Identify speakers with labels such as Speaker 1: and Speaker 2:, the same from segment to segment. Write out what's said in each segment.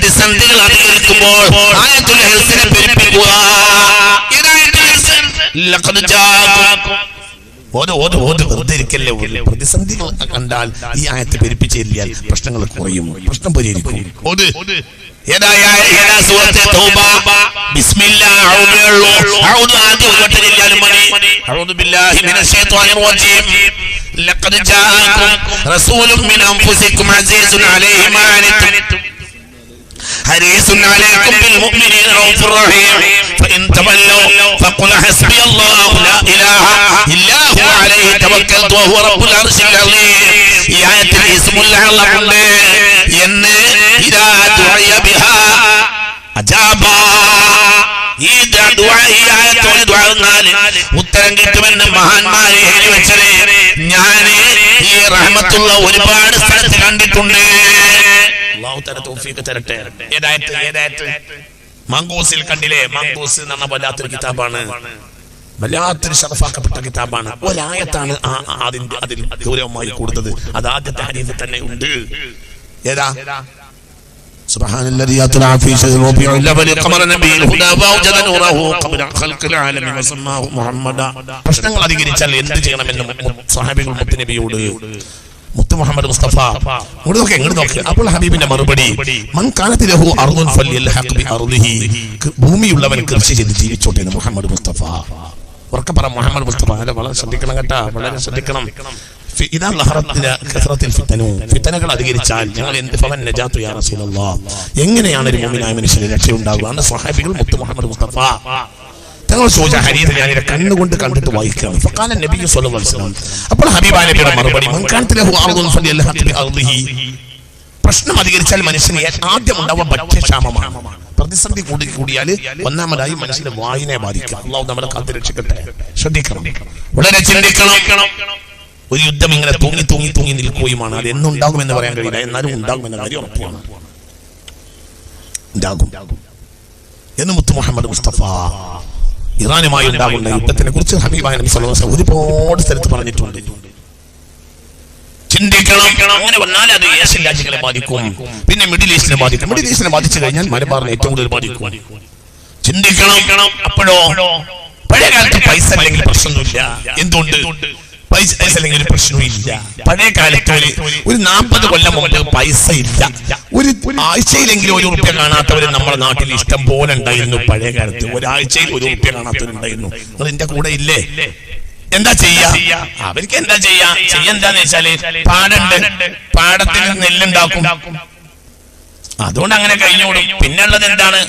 Speaker 1: പ്രതിസന്ധികൾ അധികരിക്കുമ്പോൾ ആയത്തുൽ ഹിർസിനെ പെരുപ്പിക്കുക. ലഖദ് ജാഅക്കും വെറുതെ ഇരിക്കല്ലേ. പ്രതിസന്ധികൾ കണ്ടാൽ ഈ ആയത്ത് പെരുപ്പിച്ചില്ലാൽ പ്രശ്നങ്ങൾ കുറയും, പ്രശ്നം പരിഹരിക്കും. സൂറത്തെ തൗബ ബിസ്മില്ലാഹ് അഊദു ആദ്യം വട്ടം ഇല്ലാലും മതി. അഊദു ബില്ലാഹി മിനശ് ശൈത്വാനിർ റജീം. ലഖദ് ജാഅക്കും റസൂലുൻ മിൻ അൻഫുസികും അസീസുൻ അലൈഹി മാ അനിത്തും ഹരീസുൻ അലൈക്കും ബിൽ മുഅ്മിനീന റഊഫുർ റഹീം. ഫഇൻ തവല്ലൂ ഫഖുൽ ഹസ്ബിയല്ലാഹു ലാ ഇലാഹ ഇല്ലാ ഹുവ അലൈഹി തവക്കൽതു വഹുവ റബ്ബുൽ അർശിൽ അസീം. ഈ ആയത്തിൽ ഇസ്മുൽ അഅ്ലം ഉണ്ട്. എന്ന് ഇദാ ദുഇയ ബിഹാ അജാബ. ഈ ആയത്തോട് ദുആ ചെയ്താൽ ഉത്തരം കിട്ടുമെന്ന് മഹാന്മാരെ എഴുതി വെച്ചത് ഞാൻ ഈ റഹ്മത്തുള്ള ഒരുപാട് സ്ഥലത്ത് കണ്ടിട്ടുണ്ട്. അല്ലാഹു തആല തൗഫീഖ് തരട്ടെ. ഏതായത്ത് മങ്കൂസിൽ കണ്ടില്ലേ? മങ്കൂസ് എന്ന് പറഞ്ഞ വല്ലാത്തൊരു കിതാബാണ്, വല്ലാത്തൊരു ശറഫാക്കപ്പെട്ട കിതാബാണ്. ഒരായത്താണ് അതിൽ ഗൗരവമായി കൊടുത്തത്. അത് ആദ്യത്തെ ഹദീസിൽ തന്നെ ഉണ്ട്. ഏതാ? സുബ്ഹാനല്ലദീ അത്ലാ ഫീ ശഹ്രി റബീഉൽ അവ്വൽ ഖമറ നബിയിൽ ഹുദാ വഅജദ നൂറഹു ഖബ്ല ഖൽഖിൽ ആലമി വസമ്മാഹു മുഹമ്മദ. പ്രശ്നങ്ങൾ അധികരിച്ചാൽ എന്ത് ചെയ്യണമെന്ന് സ്വഹാബികൾ മുത്തുനബിയോട്, മുത്തു മുഹമ്മദ് മുസ്തഫ ഇങ്ങോട്ട് നോക്ക്. അപ്പോൾ ഹബീബിന്റെ മറുപടി മൻ കാനത ലഹു അർദുൻ ഫൽയൽഹഖ് ബി അർദിഹി. ഭൂമിയുള്ളവൻ കൃഷി ചെയ്ത് ജീവിച്ചോട്ടെ എന്ന് മുഹമ്മദ് മുസ്തഫ. ഉറക്കെ പറ മുഹമ്മദ് മുസ്തഫ. വളരെ ശ്രദ്ധിക്കണം കേട്ടാ, വളരെ ശ്രദ്ധിക്കണം. ഫിത്തനകൾ അധികരിച്ചാൽ ഞങ്ങൾ എന്ത് ഫവൻ നജാത്തു യാ റസൂലല്ലാഹ്, എങ്ങനെയാണ് ഒരു മുഅ്മിനായ മനുഷ്യന് രക്ഷയുണ്ടാകുക എന്ന് സ്വഹാബികൾ മുത്തു മുഹമ്മദ് മുസ്തഫ തങ്ങൾ ചോദിച്ച ഹദീസ് ഞാൻ കണ്ണുകൊണ്ട് കണ്ടിട്ട് വായിക്കുകയാണ്. ഫഖാല നബി സ്വല്ലല്ലാഹു അലൈഹി വസല്ലം. അപ്പോൾ ഹബീബായ നബിയുടെ മറുപടി മൻ കാനത ലഹു അർദുൻ ഫൽയൽഹഖ് ബി അർദിഹി. പ്രശ്നം അധികരിച്ചാൽ മനുഷ്യന് ആദ്യം ഉണ്ടാവുക ഭക്ഷ്യക്ഷാമമാണ്. പ്രതിസന്ധി കൂടിയാൽ ഒന്നാമതായി മനുഷ്യന്റെ വായിനെ ബാധിക്കും. അല്ലാഹു നമ്മളെ കാത്ത് രക്ഷിക്കട്ടെ. ശ്രദ്ധിക്കണം, വളരെ ചിന്തിക്കണം. ഒരു യുദ്ധം ഇങ്ങനെ തൂങ്ങി നിൽക്കുകയുമാണ്. അത് എന്നുണ്ടാകുമെന്ന് പറയാൻ കഴിയില്ല, എന്നാലും ഉണ്ടാകുമെന്ന കാര്യം ഉറപ്പാണ്. ഉണ്ടാകും എന്ന് മുത്തു മുഹമ്മദ് മുസ്തഫ ഇറാനുമായി ഉണ്ടാകുന്ന യുദ്ധത്തിനെ കുറിച്ച് ഹബീബായ നബി സ്വല്ലല്ലാഹു അലൈഹി വസല്ലം ഒരുപാട് സ്ഥലത്ത് പറഞ്ഞിട്ടുണ്ട്. ചിന്തിക്കണം. അങ്ങനെ വന്നാൽ അത് ഏഷ്യൻ രാജ്യങ്ങളെ ബാധിക്കും, പിന്നെ മിഡിൽ ഈസ്റ്റിനെ ബാധിക്കും. മിഡിൽ ഈസ്റ്റിനെ ബാധിച്ചു കഴിഞ്ഞാൽ മലബാറിനെ ഏറ്റവും കൂടുതൽ ബാധിക്കും. ചിന്തിക്കണം. അപ്പോഴോ പഴയ കാലത്ത് പൈസ അല്ലെങ്കിൽ പ്രശ്നമൊന്നുമില്ല. എന്തുകൊണ്ട്? പൈസ അല്ലെങ്കിൽ ഒരു പ്രശ്നമില്ല. പഴയ കാലത്ത് ഒരു 40 കൊല്ലം മുമ്പ് പൈസ ഇല്ല. ഒരു ആഴ്ചയിലെങ്കിലും ഒരു റുപ്യ കാണാത്തവർ നമ്മുടെ നാട്ടിൽ ഇഷ്ടം പോലെ ഉണ്ടായിരുന്നു. പഴയ കാലത്ത് ഒരാഴ്ചയിൽ ഒരു റുപ്യ കാണാത്തവരുണ്ടായിരുന്നു. നിങ്ങൾ എന്റെ കൂടെ ഇല്ലേ? എന്താ ചെയ്യാ? അവർക്ക് എന്താ ചെയ്യാന്ന് വെച്ചാല് പാടുണ്ട്, പാടത്തിൽ നെല്ലുണ്ടാക്കും, അതുകൊണ്ട് അങ്ങനെ കഴിഞ്ഞോടും. പിന്നുള്ളത് എന്താണ്?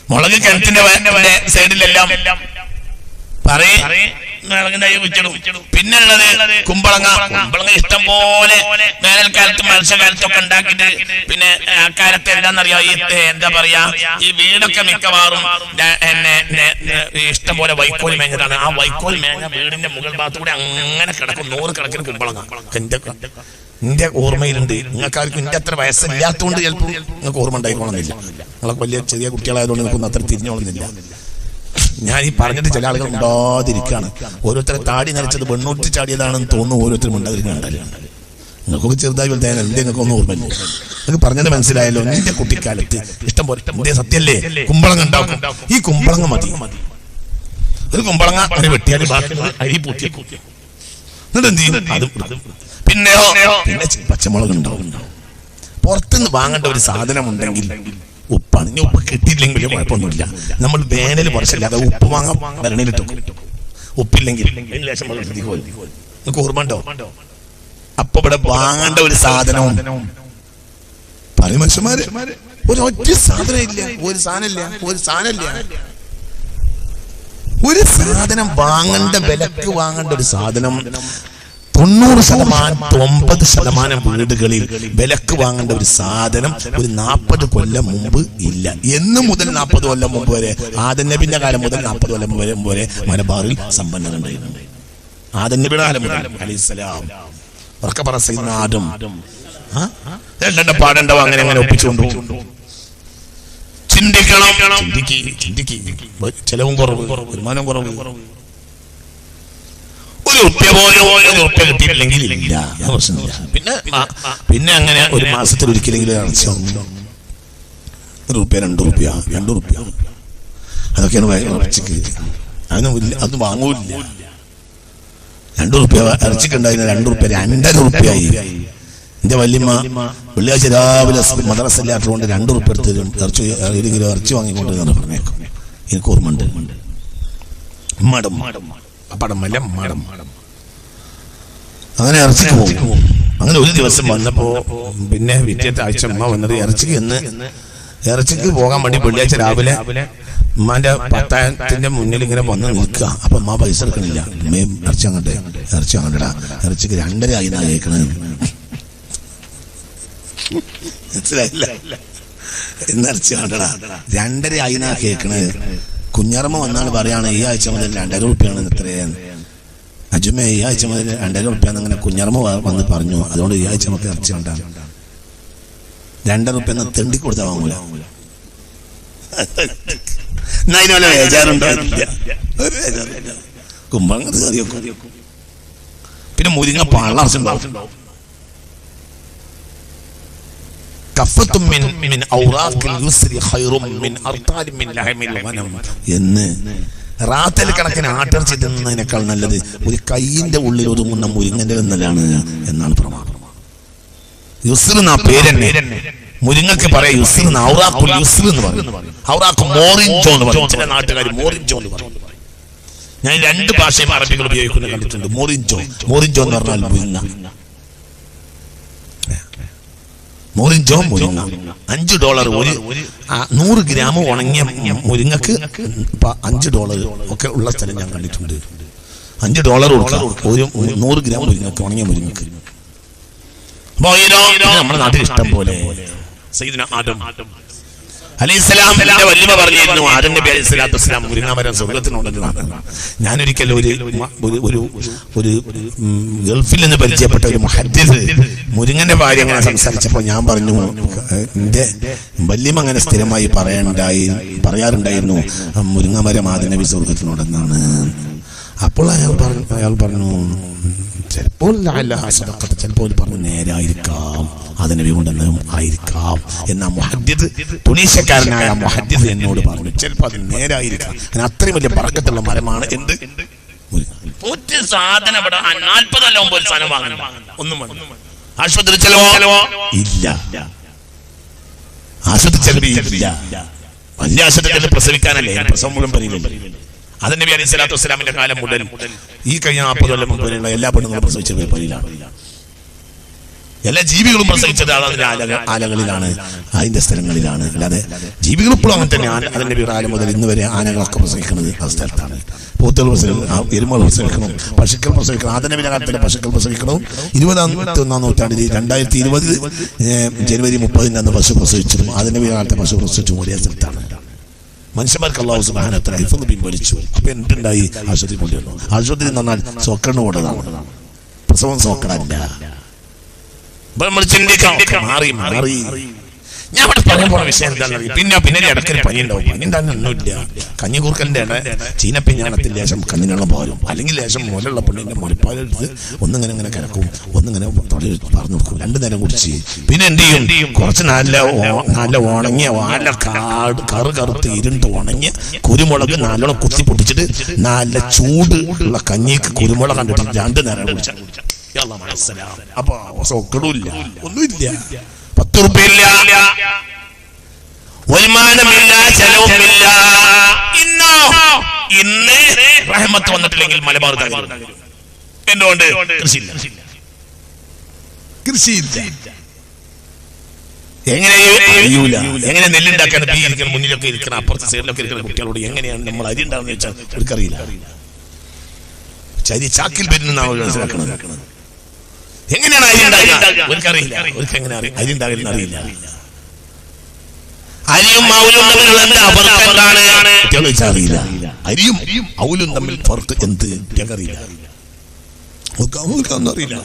Speaker 1: മുളക് കിണറ്റിന്റെ സൈഡിലെല്ലാം പിന്നുള്ളത് കുമ്പളങ്ങ ഇഷ്ടം പോലെ വേനൽക്കാലത്തും മത്സ്യകാലത്തൊക്കെ ഉണ്ടാക്കിയിട്ട് പിന്നെ ആ കാലത്ത് എന്താണെന്നറിയാം, ഈ എന്താ പറയാ, ഈ വീടൊക്കെ മിക്കവാറും ഇഷ്ടം പോലെ വൈക്കോൽ മേഞ്ഞതാണ്. ആ വൈക്കോൽ മേഞ്ഞ വീടിന്റെ മുകൾ ഭാഗത്തൂടെ അങ്ങനെ കിടക്കും 100 കണക്കിന് കുമ്പളങ്ങ. എന്റെ ഓർമ്മയിലുണ്ട്. നിങ്ങൾക്കാർക്കും എന്റെ അത്ര വയസ്സില്ലാത്തതുകൊണ്ട് ചിലപ്പോൾ നിങ്ങൾക്ക് ഓർമ്മ ഉണ്ടായിക്കോണമെന്നില്ല. നിങ്ങളൊക്കെ വലിയ ചെറിയ കുട്ടികളായതുകൊണ്ട് നിങ്ങൾക്കൊന്നും അത്ര തിരിഞ്ഞോളുന്നില്ല. ഞാൻ ഈ പറഞ്ഞിട്ട് ചില ആളുകൾ ഉണ്ടാതിരിക്കുകയാണ്. ഓരോരുത്തരെ താടി നരച്ചത് വെണ്ണൂറ്റി ചാടിയതാണെന്ന് തോന്നുന്നു. ഓരോരുത്തരും ഉണ്ടാതിരിക്കുന്നുണ്ടല്ലോ. നിങ്ങൾക്കൊക്കെ ചെറുതായി വലുതായ നിങ്ങൾക്കൊന്നും ഓർമ്മയില്ല. നിങ്ങൾക്ക് പറഞ്ഞത് മനസ്സിലായല്ലോ. എന്റെ കുട്ടിക്കാലത്ത് ഇഷ്ടം പോലെ എന്തേ സത്യല്ലേ കുമ്പളങ്ങ ഉണ്ടാക്കും. ഈ കുമ്പളങ്ങ മതി, ഒരു കുമ്പളങ്ങ ഒരു വെട്ടിയാൽ അരി പൂട്ടി എന്നിട്ട് എന്ത് ചെയ്യും? പിന്നെ പച്ചമുളക് ഉണ്ടാവും. പുറത്തുനിന്ന് വാങ്ങേണ്ട ഒരു സാധനം ഉണ്ടെങ്കിൽ ഉപ്പാണ്. ഇനി ഉപ്പ് കിട്ടിയില്ലെങ്കിലും കുഴപ്പമൊന്നുമില്ല. നമ്മൾ വേനൽ വർഷമില്ലാതെ ഉപ്പ് വാങ്ങാൻ വരണിലിട്ടു. ഉപ്പില്ലെങ്കിൽ നിങ്ങൾക്ക് ഓർമ്മ ഉണ്ടോ? അപ്പൊ ഇവിടെ വാങ്ങേണ്ട ഒരു സാധനവും പറയും മനുഷ്യന്മാര്, ഒരു ഒറ്റ സാധനം ഇല്ല, ഒരു സാധനം വാങ്ങേണ്ട വിലക്ക് വാങ്ങേണ്ട ഒരു സാധനം 90% വീടുകളിൽ വിലക്ക് വാങ്ങേണ്ട ഒരു സാധനം ഒരു 40 കൊല്ലം മുമ്പ് ഇല്ല. എന്ന് മുതൽ 40 കൊല്ലം മുമ്പ് വരെ, ആദം നബിന്റെ കാലം മുതൽ 40 കൊല്ലം വരെ മലബാറിൽ സമ്പന്നത ഉണ്ടായിരുന്നു. ആദം നബിയുടെ കാലം മുതൽ അലൈഹിസ്സലാം. ഉറക്കെ പറ സയ്യിദ്നാ ആദം. രണ്ടെണ്ണം പാടണ്ടാവും. അങ്ങനെ ഒപ്പിച്ചുകൊണ്ടു. ചിന്തിക്ക്. ചെലവും കുറവ്, വരുമാനം കുറവ്. ഒരു 1 പോലും 1 റുപ്യ കിട്ടിയില്ലെങ്കിൽ ഇല്ല, പ്രശ്നമില്ല. പിന്നെ അങ്ങനെ ഒരു മാസത്തിൽ ഒരിക്കലെങ്കിലും ഇറച്ചി വാങ്ങും. 1 റുപ്യ 2 റുപ്യ 2 റുപ്യ അതൊക്കെയാണ് ഇറച്ചിക്ക്. അത് വാങ്ങൂല്ല. 2 റുപ്യ ഇറച്ചിക്കുണ്ടായിരുന്ന 2 റുപ്യ 2.5 റുപ്യായി. എന്റെ വല്യമ്മ വെള്ളിയാഴ്ച രാവിലെ മദ്രസ ഇല്ലാത്തതുകൊണ്ട് 2 റുപ്യ എടുത്ത് ഇറച്ചി വാങ്ങിക്കൊണ്ട് പറഞ്ഞേക്കും. എനിക്ക് ഓർമ്മയുണ്ട്. മടം അങ്ങനെ ഇറച്ചിക്ക് പോകും. അങ്ങനെ ഒരു ദിവസം വന്നപ്പോ പിന്നെ പിറ്റേത്തെ ആഴ്ച അമ്മ വന്നത് ഇറച്ചിക്ക് പോകാൻ വേണ്ടി വെള്ളിയാഴ്ച രാവിലെ ഉമ്മാന്റെ പത്തായത്തിന്റെ മുന്നിൽ ഇങ്ങനെ വന്ന് നിൽക്കുക. അപ്പൊ അമ്മ പൈസ എടുക്കണില്ല. അമ്മയും ഇറച്ചി അങ്ങോട്ടാ ഇറച്ചിക്ക് 2.5 ആയി കേൾക്കണേ. മനസ്സിലായില്ല? ഇറച്ചി അങ്ങോട്ടാ 2.5 ആയി കേൾക്കണേ. കുഞ്ഞറമ്മ വന്നാണ് പറയാണ് ഈ ആഴ്ച മുതൽ 2.5 റുപ്യാണ് ഇത്രയാണ്. അജുമേ ഈ ആഴ്ച മുതൽ 2.5 റുപ്യാന്ന് അങ്ങനെ കുഞ്ഞറമ്മ വന്ന് പറഞ്ഞു. അതുകൊണ്ട് ഈ ആഴ്ച നമുക്ക് ഇറച്ചി ഉണ്ടാകും. 2 റുപ്യ തെണ്ടി കൊടുത്താൽ വാങ്ങൂല. കുമ്പളങ്ങ കറിയൊക്കെ. പിന്നെ മുരിങ്ങ പാളർച്ചുണ്ടാവും. എന്ന് റാത്തൽ കണക്കിന് ആട്ടിറച്ചി തിന്നുന്നതിനേക്കാൾ നല്ലത് ഒരു കൈയിന്റെ ഉള്ളിൽ ഒതുങ്ങുന്ന മുരിങ്ങന്റെ എന്നല്ലാണ് എന്നാണ് പ്രമാണം. യുസ്ർ എന്നാ പേരെന്നെ. മുരിങ്ങക്ക് പറയാം യുസ്ർ എന്ന്. ഔറാഖുൽ യുസ്ർ എന്ന് പറയും. ഔറാഖ് മോറിഞ്ചോ എന്ന് പറയും. ചില നാട്ടുകാർ മോറിഞ്ചോ എന്ന് പറയും. ഞാൻ 2 ഭാഷയും അറബികൾ ഉപയോഗിക്കുന്നത് കണ്ടിട്ടുണ്ട്. മോറിഞ്ചോ എന്ന് പറഞ്ഞാൽ മുരിങ്ങ. മുരിഞ്ചോ മുരിങ്ങ. $5 ഒരു 100 ഗ്രാം ഉണങ്ങിയ മുരിങ്ങക്ക് $5 ഒക്കെ ഉള്ള സ്ഥലം ഞാൻ കണ്ടിട്ടുണ്ട്. $5 കൊടുക്കാം ഒരു 100 ഗ്രാം മുരിങ്ങക്ക്, ഉണങ്ങിയ മുരിങ്ങക്ക്. നമ്മുടെ നാട്ടിൽ ഇഷ്ടം പോലെ സയ്യിദുനാ ആദം അലൈഹിസ്സലാമിന്റെ വല്യമ്മ പറഞ്ഞിരുന്നു, ആദം നബി അലൈഹിസ്സലാത്തു വസ്സലാം മുരിങ്ങാമരം സ്വർഗ്ഗത്തിനുണ്ടെന്ന്. ഞാനൊരിക്കലും ഒരു ഗൾഫിൽ നിന്ന് പരിചയപ്പെട്ട ഒരു മുഹദ്ദിസ് മുരിങ്ങന്റെ ഭാര്യ അങ്ങനെ സംസാരിച്ചപ്പോൾ ഞാൻ പറഞ്ഞു, എന്റെ വല്യമ്മ അങ്ങനെ സ്ഥിരമായി പറയാറുണ്ടായിരുന്നു മുരിങ്ങാമരം ആദം നബി സ്വർഗ്ഗത്തിനുണ്ടെന്നാണ്. അപ്പോൾ അയാൾ പറഞ്ഞു ചിലപ്പോൾ പറഞ്ഞു നേരായിരിക്കാം, അതിനബി കൊണ്ടെന്നും ആയിരിക്കാം എന്നാ മുഹദ്ദിദ്, തുനീഷ്യക്കാരനായ മുഹദ്ദിദ് എന്നോട് പറഞ്ഞു. ചിലപ്പോൾ അത് നേരായിരിക്കാം. അങ്ങനെ അത്രയും വലിയ ബറക്കത്തുള്ള മരമാണ്. എന്ത് സാധനം 40 കൊല്ലം മുമ്പ് ഒരു സാധനം വാങ്ങണം. ഒന്നും ആശുപത്രി ചെലവോ ഇല്ല. ആശുപത്രി ചെലവ് ഇല്ല. വലിയ ആശുപത്രിയിൽ പ്രസവിക്കാനല്ലേ, പ്രസവം മുഴുവൻ പരിയില്ലല്ലോ. അത് നബി അലൈഹി സ്വലാത്തു വസ്സലാമിന്റെ കാലം മുതൽ ഈ കഴിഞ്ഞ 40 കൊല്ലം മുമ്പ് എല്ലാ പെണ്ണുങ്ങളും പ്രസവിച്ചത് പരിയിലാണ്. എല്ലാ ജീവികളും പ്രസവിച്ചത് അതിന്റെ ആലകളിലാണ്, അതിന്റെ സ്ഥലങ്ങളിലാണ്. അല്ലാതെ ജീവികൾ ഇപ്പോഴും അങ്ങനെ തന്നെയാണ്. അതിന്റെ കാലം മുതൽ ഇന്ന് വരെ ആനകളൊക്കെ പ്രസവിക്കുന്നത് ആ സ്ഥലത്താണ്. പോത്തുകൾ പ്രസവിക്കണം, എരുമകൾ പ്രസവിക്കണം, പശുക്കൾ പ്രസവിക്കണം. ആദനബിയുടെ കാലത്തിലെ പശുക്കൾ പ്രസവിക്കണം. 21ാം നൂറ്റാണ്ടിൽ 2020 ജനുവരി 30 അന്ന് പശു പ്രസവിച്ചതും ആദനബിയുടെ കാലത്തെ പശു പ്രസവിച്ചും ഒരേ സ്ഥലത്താണ്. മനുഷ്യന്മാർക്ക് അല്ലാഹു സുബ്ഹാനഹു വ തആല ഹിഫ്ള് പിൻവലിച്ചു. അപ്പൊ എന്തുണ്ടായി? ആശുപത്രി കൊണ്ടുവന്നു. ആശുപത്രി എന്ന് പറഞ്ഞാൽ സോക്കറിന് കൊണ്ടതാണ്, പ്രസവം സോക്കറല്ല. നമ്മൾ ചിന്തിക്കാം മാറി. ഞാൻ അവിടെ പറയാൻ പോണ വിഷയം എന്താണെന്നറിയാം. പിന്നെ ഇടയ്ക്കൊരു പനി ഉണ്ടാവും. പനി ഉണ്ടാകുന്ന ഒന്നുമില്ല. കഞ്ഞിക്കൂർക്കലിന്റെ ചീനപ്പിഞ്ഞാണത്തിൽ ലേശം കഞ്ഞിനുള്ള പോലും, അല്ലെങ്കിൽ ലേശം മുലയുള്ള പെണ്ണിന്റെ മുലപ്പാലെടുത്ത് ഒന്നിങ്ങനെ കിടക്കും, ഒന്നിങ്ങനെ പറഞ്ഞു കൊടുക്കും. 2 നേരം കുടിച്ച് പിന്നെ എന്ത് ചെയ്യും? കുറച്ച് നല്ല ഉണങ്ങിയ കറുത്ത് ഇരുണ്ട് ഉണങ്ങിയ കുരുമുളക് നല്ലോണം കുത്തി പൊട്ടിച്ചിട്ട് നല്ല ചൂട് ഉള്ള കഞ്ഞിക്ക് കുരുമുളക് കണ്ടിട്ട് 2 നേരം കുടിച്ച അപ്പൊ സോക്കടില്ല, ഒന്നുമില്ല. 10 റുപ്യയില്ല, വരുമാനമില്ല, ചെലവുമില്ല. ഇന്ന് റഹ്മത്ത് വന്നിട്ടില്ലെങ്കിൽ മലബാർ എന്തുകൊണ്ട്? കൃഷിയില്ല. എങ്ങനെ നെല്ലുണ്ടാക്കാൻ ഇരിക്കണം, മുന്നിലൊക്കെ ഇരിക്കണം, അപ്പുറത്തെ സൈഡിലൊക്കെ ഇരിക്കുന്ന കുട്ടികളോട് എങ്ങനെയാണ് നമ്മൾ അരി ഉണ്ടാവുന്ന വെച്ചാൽ അവർക്കറിയില്ല. ചരി ചാക്കിൽ വരുന്നതാണ് മനസ്സിലാക്കുന്നത്. എങ്ങനെയാണ് അരി ഉണ്ടാകുക? അവർക്കറിയില്ല. അവർക്ക് എങ്ങനെ അരി ഉണ്ടാകുന്ന അറിയില്ല. അരിയും ഔലും തമ്മിലുള്ള അറിയില്ല. അരിയും ഔലും തമ്മിൽ ഫർക്ക് എന്ത് അറിയില്ല. അറിയില്ല.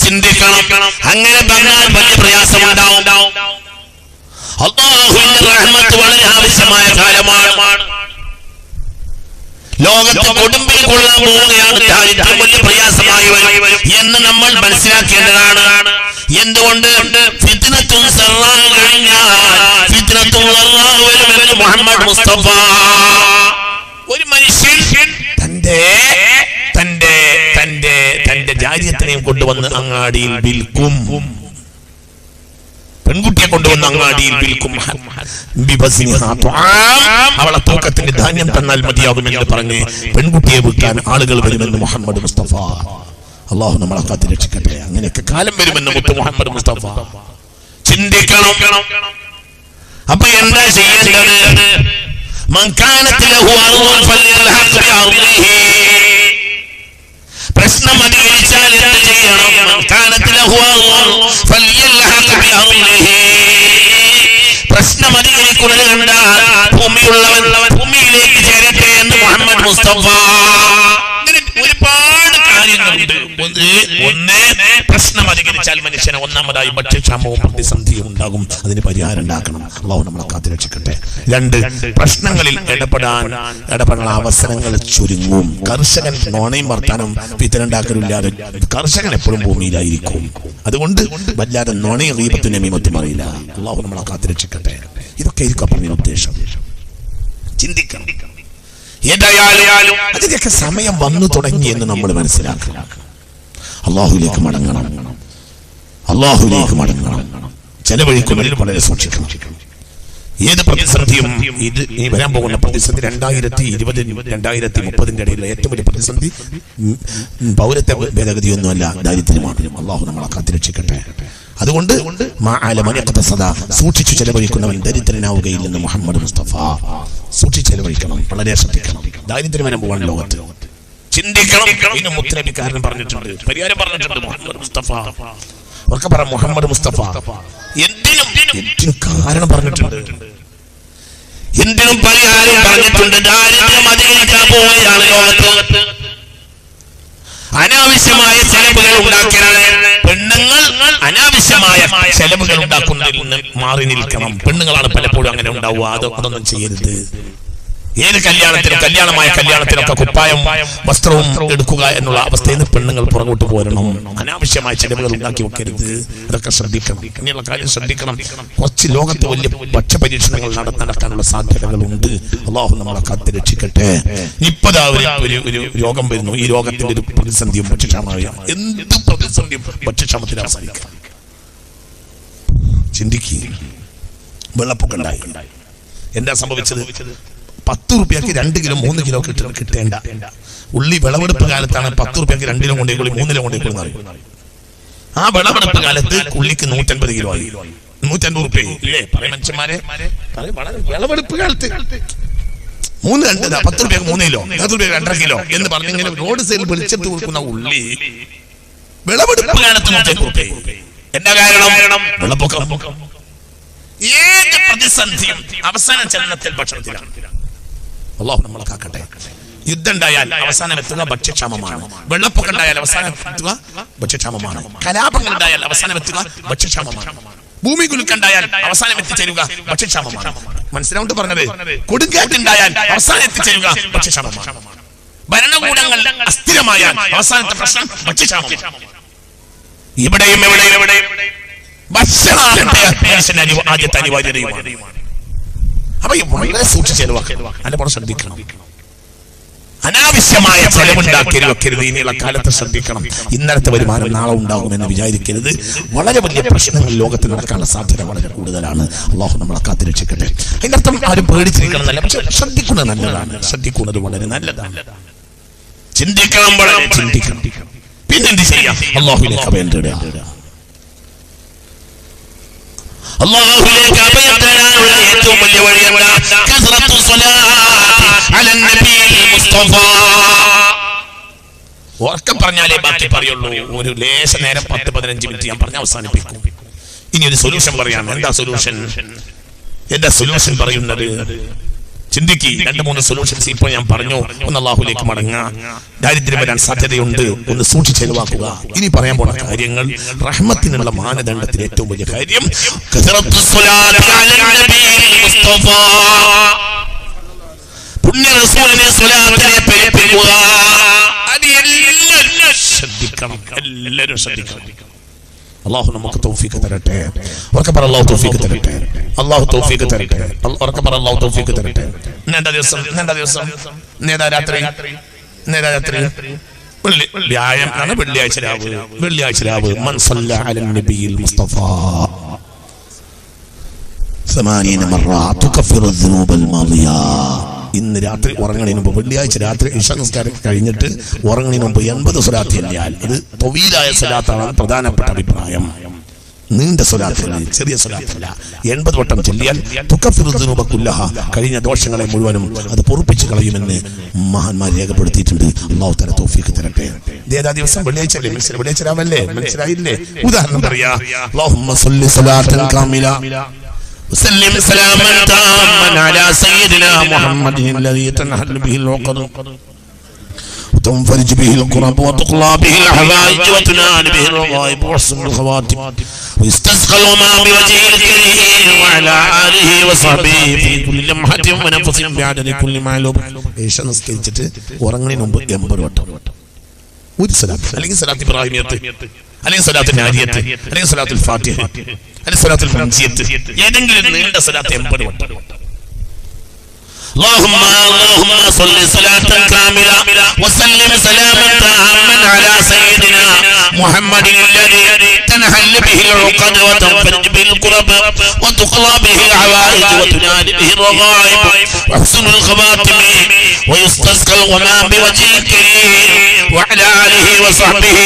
Speaker 1: ചിന്തിക്കണം. അങ്ങനെ പറഞ്ഞാൽ വലിയ പ്രയാസമുണ്ടാവും. അല്ലാഹുവിന്റെ റഹ്മത്ത് വളരെ ആവശ്യമായ കാലമാണ്. ലോകത്ത് കൊടുമ്പിൽ കൊള്ളാൻ പോവുകയാണ്, ദാരിദ്ര്യം വലിയ പ്രയാസമായി വരും എന്ന് നമ്മൾ മനസ്സിലാക്കേണ്ടതാണ്. എന്തുകൊണ്ട് ഫിത്നത്തുൻ സറാ കഴിഞ്ഞാൽ ഫിത്നത്തുൻ വറാ വരുമെന്ന് മുഹമ്മദ് മുസ്തഫ. ഒരു മനുഷ്യൻ തന്റെ തന്റെ തന്റെ തന്റെ ജാരിയത്തിനെയും കൊണ്ടുവന്ന് അങ്ങാടിയിൽ വിൽക്കും, പെൺകുട്ടിയെ കൊണ്ടുവന്ന് അങ്ങാടിയിൽ വിൽക്കും. അവളെ തൂക്കത്തിന്റെ ധാന്യം തന്നാൽ മതിയാകുമെന്ന് പറഞ്ഞ് പെൺകുട്ടിയെ വിൽക്കാൻ ആളുകൾ വരുമെന്ന് മുഹമ്മദ് മുസ്തഫ. അള്ളാഹു നമ്മളെ കാത്ത് രക്ഷിക്കട്ടെ. അങ്ങനെയൊക്കെ കാലം വരുമെന്ന് മുത്ത് മുഹമ്മദ് മുസ്തഫ. ചിന്തിക്കണം. അപ്പൊ എന്താ ചെയ്യേണ്ടത്? പ്രശ്നം അധികരിച്ചാൽ എന്ത് ചെയ്യണം? പ്രശ്നം അധികരിക്കുന്നത് കണ്ടാൽ ഭൂമിയുള്ളവൻ ഭൂമിയിലേക്ക് ചേരട്ടെ എന്ന് മുഹമ്മദ് മുസ്തഫ. ഒരുപാട് കാര്യങ്ങളുണ്ട്. ഒന്ന് പ്രശ്നം അധികരിച്ചാൽ മനുഷ്യന് ഒന്നാമതായി ഭക്ഷ്യക്ഷാമവും പ്രതിസന്ധിയും ഉണ്ടാകും. അതിന് പരിഹാരം ഉണ്ടാക്കണം. അള്ളാഹു നമ്മളെ കാത്ത് രക്ഷിക്കട്ടെ. രണ്ട്, പ്രശ്നങ്ങളിൽ ഇടപെടാൻ അവസരങ്ങൾ ചുരുങ്ങും. കർഷകൻ നോണയും വർത്താനം വിത്തനുണ്ടാക്കലില്ലാതെ കർഷകൻ എപ്പോഴും ഭൂമിയിലായിരിക്കും. അതുകൊണ്ട് വല്ലാതെ നോണയും ഗീബത്തും നമീമത്തും അറിയില്ല. അള്ളാഹു നമ്മളെ കാത്ത് രക്ഷിക്കട്ടെ. ഇതൊക്കെ ആയിരിക്കും പറഞ്ഞ ഉദ്ദേശം. ചിന്തിക്കണം. ഏതായാലും അതിന്റെയൊക്കെ സമയം വന്നു തുടങ്ങി എന്ന് നമ്മൾ മനസ്സിലാക്കണം. അള്ളാഹുലേക്ക് മടങ്ങണം. അള്ളാഹുലേക്ക് മടങ്ങണം. ചെലവഴിക്കുന്നതിൽ വളരെ സൂക്ഷിക്കണം. ഏത് പ്രതിസന്ധിയും ഈ വരാൻ പോകുന്ന പ്രതിസന്ധി 2020 2030 ഇടയിലുള്ള ഏറ്റവും വലിയ പ്രതിസന്ധി പൗരത്വ ഭേദഗതിയൊന്നുമല്ല, ദാരിദ്ര്യമാണ്. അള്ളാഹു നമ്മളെ കാത്തിരക്ഷിക്കട്ടെ. അതുകൊണ്ട് സൂക്ഷിച്ചു ചെലവഴിക്കുന്നവൻ ദരിദ്രനാവുകയില്ലെന്ന് മുഹമ്മദ് മുസ്തഫ. സൂക്ഷിച്ച് ചെലവഴിക്കണം, വളരെ ശ്രദ്ധിക്കണം. ദാരിദ്ര്യം വരാൻ പോവാണ് ലോകത്ത്. ചിന്തിക്കണം. ഇതിന് മുത്തനബിക്കാരൻ പറഞ്ഞിട്ടുണ്ട്, പരിഹാരം പറഞ്ഞിട്ടുണ്ട് മുഹമ്മദ് മുസ്തഫ. അവർക്ക് പറ മുഹമ്മദ് മുസ്തഫ എന്തിനും കാരണം പറഞ്ഞിട്ടുണ്ട്, എന്തിനും പരിഹാരം പറഞ്ഞിട്ടുണ്ട്. ദാരിദ്ര്യം അധികരിക്കാൻ പോവുകയാണ് ലോകത്ത്. അനാവശ്യമായ ചെലവുകൾ ഉണ്ടാക്കിയാണ്. പെണ്ണുങ്ങൾ അനാവശ്യമായ ചെലവുകൾ ഉണ്ടാക്കുന്നതിൽ നിന്ന് മാറി നിൽക്കണം. പെണ്ണുങ്ങളാണ് പലപ്പോഴും അങ്ങനെ ഉണ്ടാവുക. അതൊന്നും ചെയ്യരുത്. ഏത് കല്യാണമായ കല്യാണത്തിനൊക്കെ കുപ്പായം വസ്ത്രവും എടുക്കുക എന്നുള്ള അവസ്ഥയിൽ നിന്ന് പെണ്ണുങ്ങൾ പുറകോട്ട് പോരണം. അനാവശ്യമായ ചെലവുകൾ ഉണ്ടാക്കി വെക്കരുത്. അതൊക്കെ ശ്രദ്ധിക്കണം. ഇങ്ങനെയുള്ള കാര്യം ശ്രദ്ധിക്കണം. കുറച്ച് ലോകത്ത് വലിയ ഭക്ഷ്യപരീക്ഷണങ്ങൾ നടത്താനുള്ള സാധ്യതകളുണ്ട്. അള്ളാഹു നമ്മളെ കാത്ത് രക്ഷിക്കട്ടെ. ഇപ്പതാ ഒരു രോഗം വരുന്നു. ഈ രോഗത്തിന്റെ ഒരു പ്രതിസന്ധിയും ഭക്ഷ്യക്ഷാമം. എന്ത് പ്രതിസന്ധിയും ഭക്ഷ്യക്ഷാമത്തിൽ അവസാനിക്കാം. ചിന്തിക്കുക. വെള്ളപ്പൊക്കം ഉണ്ടായി. എന്താ സംഭവിച്ചത്? 10 രൂപയ്ക്ക് 2 കിലോ 3 കിലോ കിട്ടേണ്ട ഉള്ളി വിളവെടുപ്പ് കാലത്താണ് 10 രൂപയ്ക്ക് 2 കിലോ കൊണ്ടേക്കുള്ളി 3 കിലോ കൊണ്ടേക്കുള്ളി. ആ വിളവെടുപ്പ് കാലത്ത് ഉള്ളിക്ക് 150 കിലോ ആയി. 150 രൂപ ഇല്ലേ? പറയ മനുഷ്യന്മാരെ, വിളവെടുപ്പ് കാലത്ത് 10 രൂപയ്ക്ക് 3 കിലോ 10 രൂപയ്ക്ക് 2.5 കിലോ എന്ന് പറഞ്ഞിങ്ങനെ റോഡ് സൈഡിൽ വെളിച്ചെടുത്ത് കൊടുക്കുന്ന ഉള്ളി വിളവെടുപ്പ് കാലത്ത് 150 രൂപ. എന്താ കാരണം? വെള്ളപ്പൊക്കം. ഏത് പ്രതിസന്ധിയും അവസാന ചലനത്തിൽ ഭക്ഷണത്തിലാണ്. അല്ലാഹു നമ്മളെ കാക്കട്ടെ. യുദ്ധം ഉണ്ടായാൽ അവസാനം എത്തുക ഭക്ഷ്യക്ഷാമമാണ്. വെള്ളപ്പൊക്കം ഉണ്ടായാൽ അവസാനം എത്തുക ഭക്ഷ്യക്ഷാമമാണ്. കലാപങ്ങൾ ഉണ്ടായാൽ അവസാനം എത്തുക ഭക്ഷ്യക്ഷാമമാണ്. ഭൂമി കുലുക്കുണ്ടായാൽ അവസാനം എത്തിച്ചേരുക ഭക്ഷ്യക്ഷാമമാണ്. മനസ്സിലാവുണ്ട് പറഞ്ഞത്? കൊടുങ്കാറ്റുണ്ടായാൽ അവസാനം എത്തിച്ചേരുക ഭക്ഷ്യക്ഷാമമാണ്. ഭരണകൂടങ്ങൾ അസ്ഥിരമായാൽ അവസാനത്തെ പ്രശ്നം ഭക്ഷ്യക്ഷാമമാണ്. ഇവിടെയും ഭക്ഷണം ആദ്യത്തെ അനിവാര്യതയുമാണ്. അപ്പൊ വളരെ സൂക്ഷിച്ച് ചെലവാക്കണം. അതിനെ ശ്രദ്ധിക്കണം. അനാവശ്യമായ ചെലവുണ്ടാക്കരുത്. ഇനിയുള്ള കാലത്ത് ശ്രദ്ധിക്കണം. ഇന്നലത്തെ വരുമാനം നാളെ ഉണ്ടാകുമെന്ന് വിചാരിക്കരുത്. വളരെ വലിയ പ്രശ്നങ്ങൾ ലോകത്തിൽ നടക്കാനുള്ള സാധ്യത വളരെ കൂടുതലാണ്. അള്ളാഹു നമ്മളെ കാത്ത് രക്ഷിക്കട്ടെ. അതിനർത്ഥം ആരും പേടിച്ചിരിക്കണം എന്നല്ല, പക്ഷെ ശ്രദ്ധിക്കുന്നത് നല്ലതാണ്. ശ്രദ്ധിക്കുന്നത് വളരെ നല്ലതാണ്. ചിന്തിക്കണം, വളരെ ചിന്തിക്കണം. പിന്നെന്ത് ചെയ്യാം? അള്ളാഹുവിലേക്ക് അഭയം തേടുക. അല്ലാഹുവിലേക്ക് അഭയം തേടാനുള്ള ഏറ്റവും വലിയ വഴി എന്താ? കസ്റത്തു സ്വലാത്തി അലൻ നബിയിൽ മുസ്തഫ. ഉറക്കം പറഞ്ഞാലേ ബാക്കി പറയുള്ളൂ. ഒരു ലേശ നേരം 10-15 മിനിറ്റ് ഞാൻ പറഞ്ഞ് അവസാനിപ്പിക്കും. ഇനി ഒരു സൊല്യൂഷൻ പറയാം. എന്താ സൊല്യൂഷൻ പറയുന്നത്? ചിന്തിക്ക്. 2-3 സൊല്യൂഷൻസ് ഇപ്പോൾ ഞാൻ പറഞ്ഞു. ഒന്ന് അല്ലാഹുവിലേക്ക് മടങ്ങുക. ദാരിദ്ര്യം വരാൻ സാധ്യതയുണ്ട്, ഒന്ന് സൂക്ഷിച്ച് ചെലവാക്കുക. ഇനി പറയാൻ പോണ കാര്യങ്ങൾ റഹ്മത്തിനുള്ള മാനദണ്ഡത്തിൽ ഏറ്റവും വലിയ കാര്യം പുണ്യ റസൂലിനെ സ്വലാത്തിനെ പെരുപ്പിക്കുക. അത് എല്ലാവരും ശ്രദ്ധിക്കണം, എല്ലാവരും ശ്രദ്ധിക്കണം. അല്ലാഹു നമുക്ക് തൗഫീഖ് തരട്ടെ. ഉറക്കെ പറ അല്ലാഹു തൗഫീഖ് തരട്ടെ. അല്ലാഹു തൗഫീഖ് തരട്ടെ. ഉറക്കെ പറ അല്ലാഹു തൗഫീഖ് തരട്ടെ. നേതാ ദിവസം നേതാ രാത്രി വ്യാഴമാണ്, വെള്ളിയാഴ്ച രാവ് മൻ സല്ല അലൻ നബിയിൽ മുസ്തഫ 80 മറ തുകഫിറു ദുനൂബൽ മാദിയ. ഇന്ന് രാത്രി ഉറങ്ങണതിന് മുമ്പ്, വെള്ളിയാഴ്ച രാത്രി ഇശാ നിസ്കാരം കഴിഞ്ഞിട്ട് ഉറങ്ങണതിന് മുമ്പ് 80 സ്വലാത്ത് ചൊല്ലിയാൽ, അത് തവീലായ സ്വലാത്താണ് പ്രധാനപ്പെട്ട അഭിപ്രായം. നീണ്ട സ്വലാത്തല്ല, ചെറിയ സ്വലാത്തല്ല. 80 വട്ടം ചൊല്ലിയാൽ തുകഫിറു ദുനൂബ കുല്ലഹ, കഴിഞ്ഞ ദോഷങ്ങളെ മുഴുവനും അത് പൊറുപ്പിച്ച് കളയുമെന്ന് മഹാന്മാർ രേഖപ്പെടുത്തിയിട്ടുണ്ട്. അല്ലാഹു തആല തൗഫീഖ് തരട്ടെ. ഏതാ ദിവസം? വെള്ളിയാഴ്ച അല്ലേ? വെള്ളിയാഴ്ച രാവല്ലേ? മനസ്സിലായില്ലേ? ഉദാഹരണം പറയാ, അല്ലാഹുമ്മ സല്ലി സ്വലാത്തൻ കാമില وسلم سلاما تاما على سيدنا محمد الذي تنحل به العقد وتنفرج به الكرب وتقلى به الحوائج وتنال به الرغائب وحسن الخواتم ويستسقى الغمام بوجهه الكريم وعلى آله وصحبه في كل لمحة ونفس بعدد كل معلوم. إيشا نسكيلتي ورغني نمبر 80 വട്ടം ഒരു സലാത്ത്, അല്ലെങ്കിൽ സലാത്ത് ഇബ്രാഹിമിയത്ത്, അല്ലെങ്കിൽ സലാത്ത് നാരിയത്ത്, അല്ലെങ്കിൽ സലാത്തുൽ ഫാത്തിഹ, അല്ലെങ്കിൽ സലാത്തുൽ മുൻജിയത്ത്, ഏതെങ്കിലും നീണ്ട സലാത്ത് 80 വട്ടം. اللهم صل صلاة كاملة وسلم سلاما تاما على سيدنا محمد الذي تنحل به العقد وتنفرج به الكرب وتقلى به الحوائج وتنال به الرغائب وحسن الخواتم ويستسقى الغمام بوجه الكريم وعلى آله وصحبه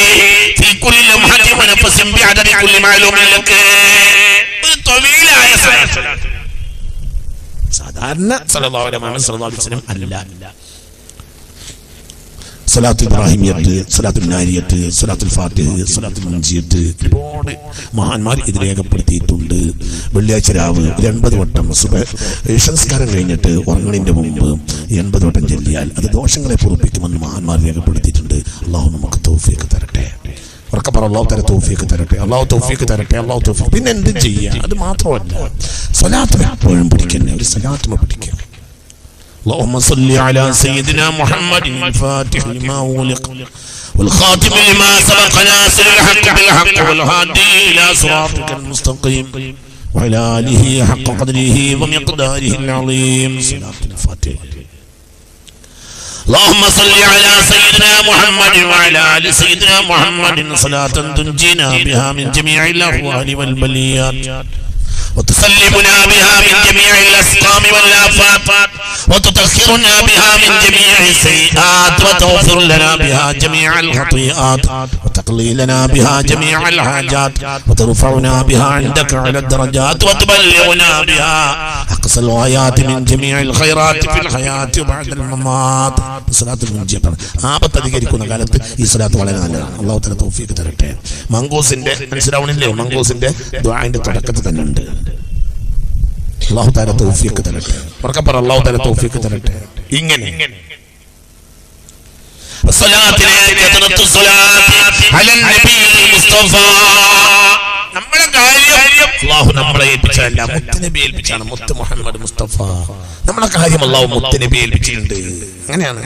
Speaker 1: في كل لمحة ونفس بعدد كل معلوم لك. طويلة يا صلاة സാധാരണ സല്ലല്ലാഹു അലൈഹി വസല്ലം അല്ല. സലാത്തുൽ ഇബ്രാഹിമിയത്ത്, സലാത്തുൽ നാരിയത്ത്, സലാത്തുൽ ഫാത്തിഹ, സലാത്തുൽ മുൻജിയത്ത്, ഒരുപാട് മഹാന്മാർ ഇത് രേഖപ്പെടുത്തിയിട്ടുണ്ട്. വെള്ളിയാഴ്ച രാവ് 80 വട്ടം സംസ്കാരം കഴിഞ്ഞിട്ട് ഉറങ്ങുന്നതിന്റെ മുമ്പ് 80 വട്ടം ചൊല്ലിയാൽ അത് ദോഷങ്ങളെ പൊറുപ്പിക്കുമെന്ന് മഹാന്മാർ രേഖപ്പെടുത്തിയിട്ടുണ്ട്. അല്ലാഹു നമുക്ക് തൗഫീഖ് തരട്ടെ. ഉറക്കെ പറ അല്ലാഹു തആല തൗഫീഖ് തരട്ടെ. അല്ലാഹു തൗഫീഖ് തരട്ടെ. അല്ലാഹു തൗഫീഖ്. പിന്നെ എന്ത് ചെയ്യാ? അത് മാത്രമല്ല, സ്വലാത്ത് എപ്പോഴും പിടിക്കന്നെ, ഒരു സ്വലാത്ത് പിടിക്കുക. اللهم صل على سيدنا محمد الفاتح لما أغلق والخاتم لما سبق ناصر الحق بالحق والهادي إلى صراطك المستقيم وعلى آله حق قدره ومقداره العظيم. صلاة الفاتحة. اللهم صل على سيدنا محمد وعلى آل سيدنا محمد صلاة تنجينا بها من جميع الأهوال والبليات وتسلمنا بها من جميع الأسقام والآفات وتطهرنا بها من جميع السيئات وتغفر لنا بها جميع الخطيئات وتقضي لنا بها جميع الحاجات وترفعنا بها عندك على الدرجات وتبلغنا بها أقصى الغايات من جميع الخيرات في الحياة وبعد الممات. صلاة المنجية ആപത്തധികരിക്കുന്ന കാലത്ത് ഈ സ്വലാത്ത് വളരെ നല്ലതാണ്. അല്ലാഹു തആല തൗഫീഖ് തരട്ടെ. മംഗൂസിന്റെ മനസ്സിലാവണില്ലേ? മംഗൂസിന്റെ ദുആഇന്റെ തുടക്കത്തിൽ തന്നെ ഉണ്ട്. അല്ലാഹു തആല തൗഫീഖ് തരട്ടെ. ഉറക്കെ പറ അല്ലാഹു തആല തൗഫീഖ് തരട്ടെ. ഇങ്ങനെ നമ്മുടെ കാര്യം അല്ലാഹു നമ്മളെ ഏൽപ്പിച്ചതല്ല, മുത്തുനബി ഏൽപ്പിച്ചാണ്. മുത്ത് മുഹമ്മദ് മുസ്തഫ നമ്മുടെ കാര്യം അല്ലാഹു മുത്തുനബി ഏൽപ്പിച്ചിട്ടുണ്ട്. അങ്ങനെയാണ്.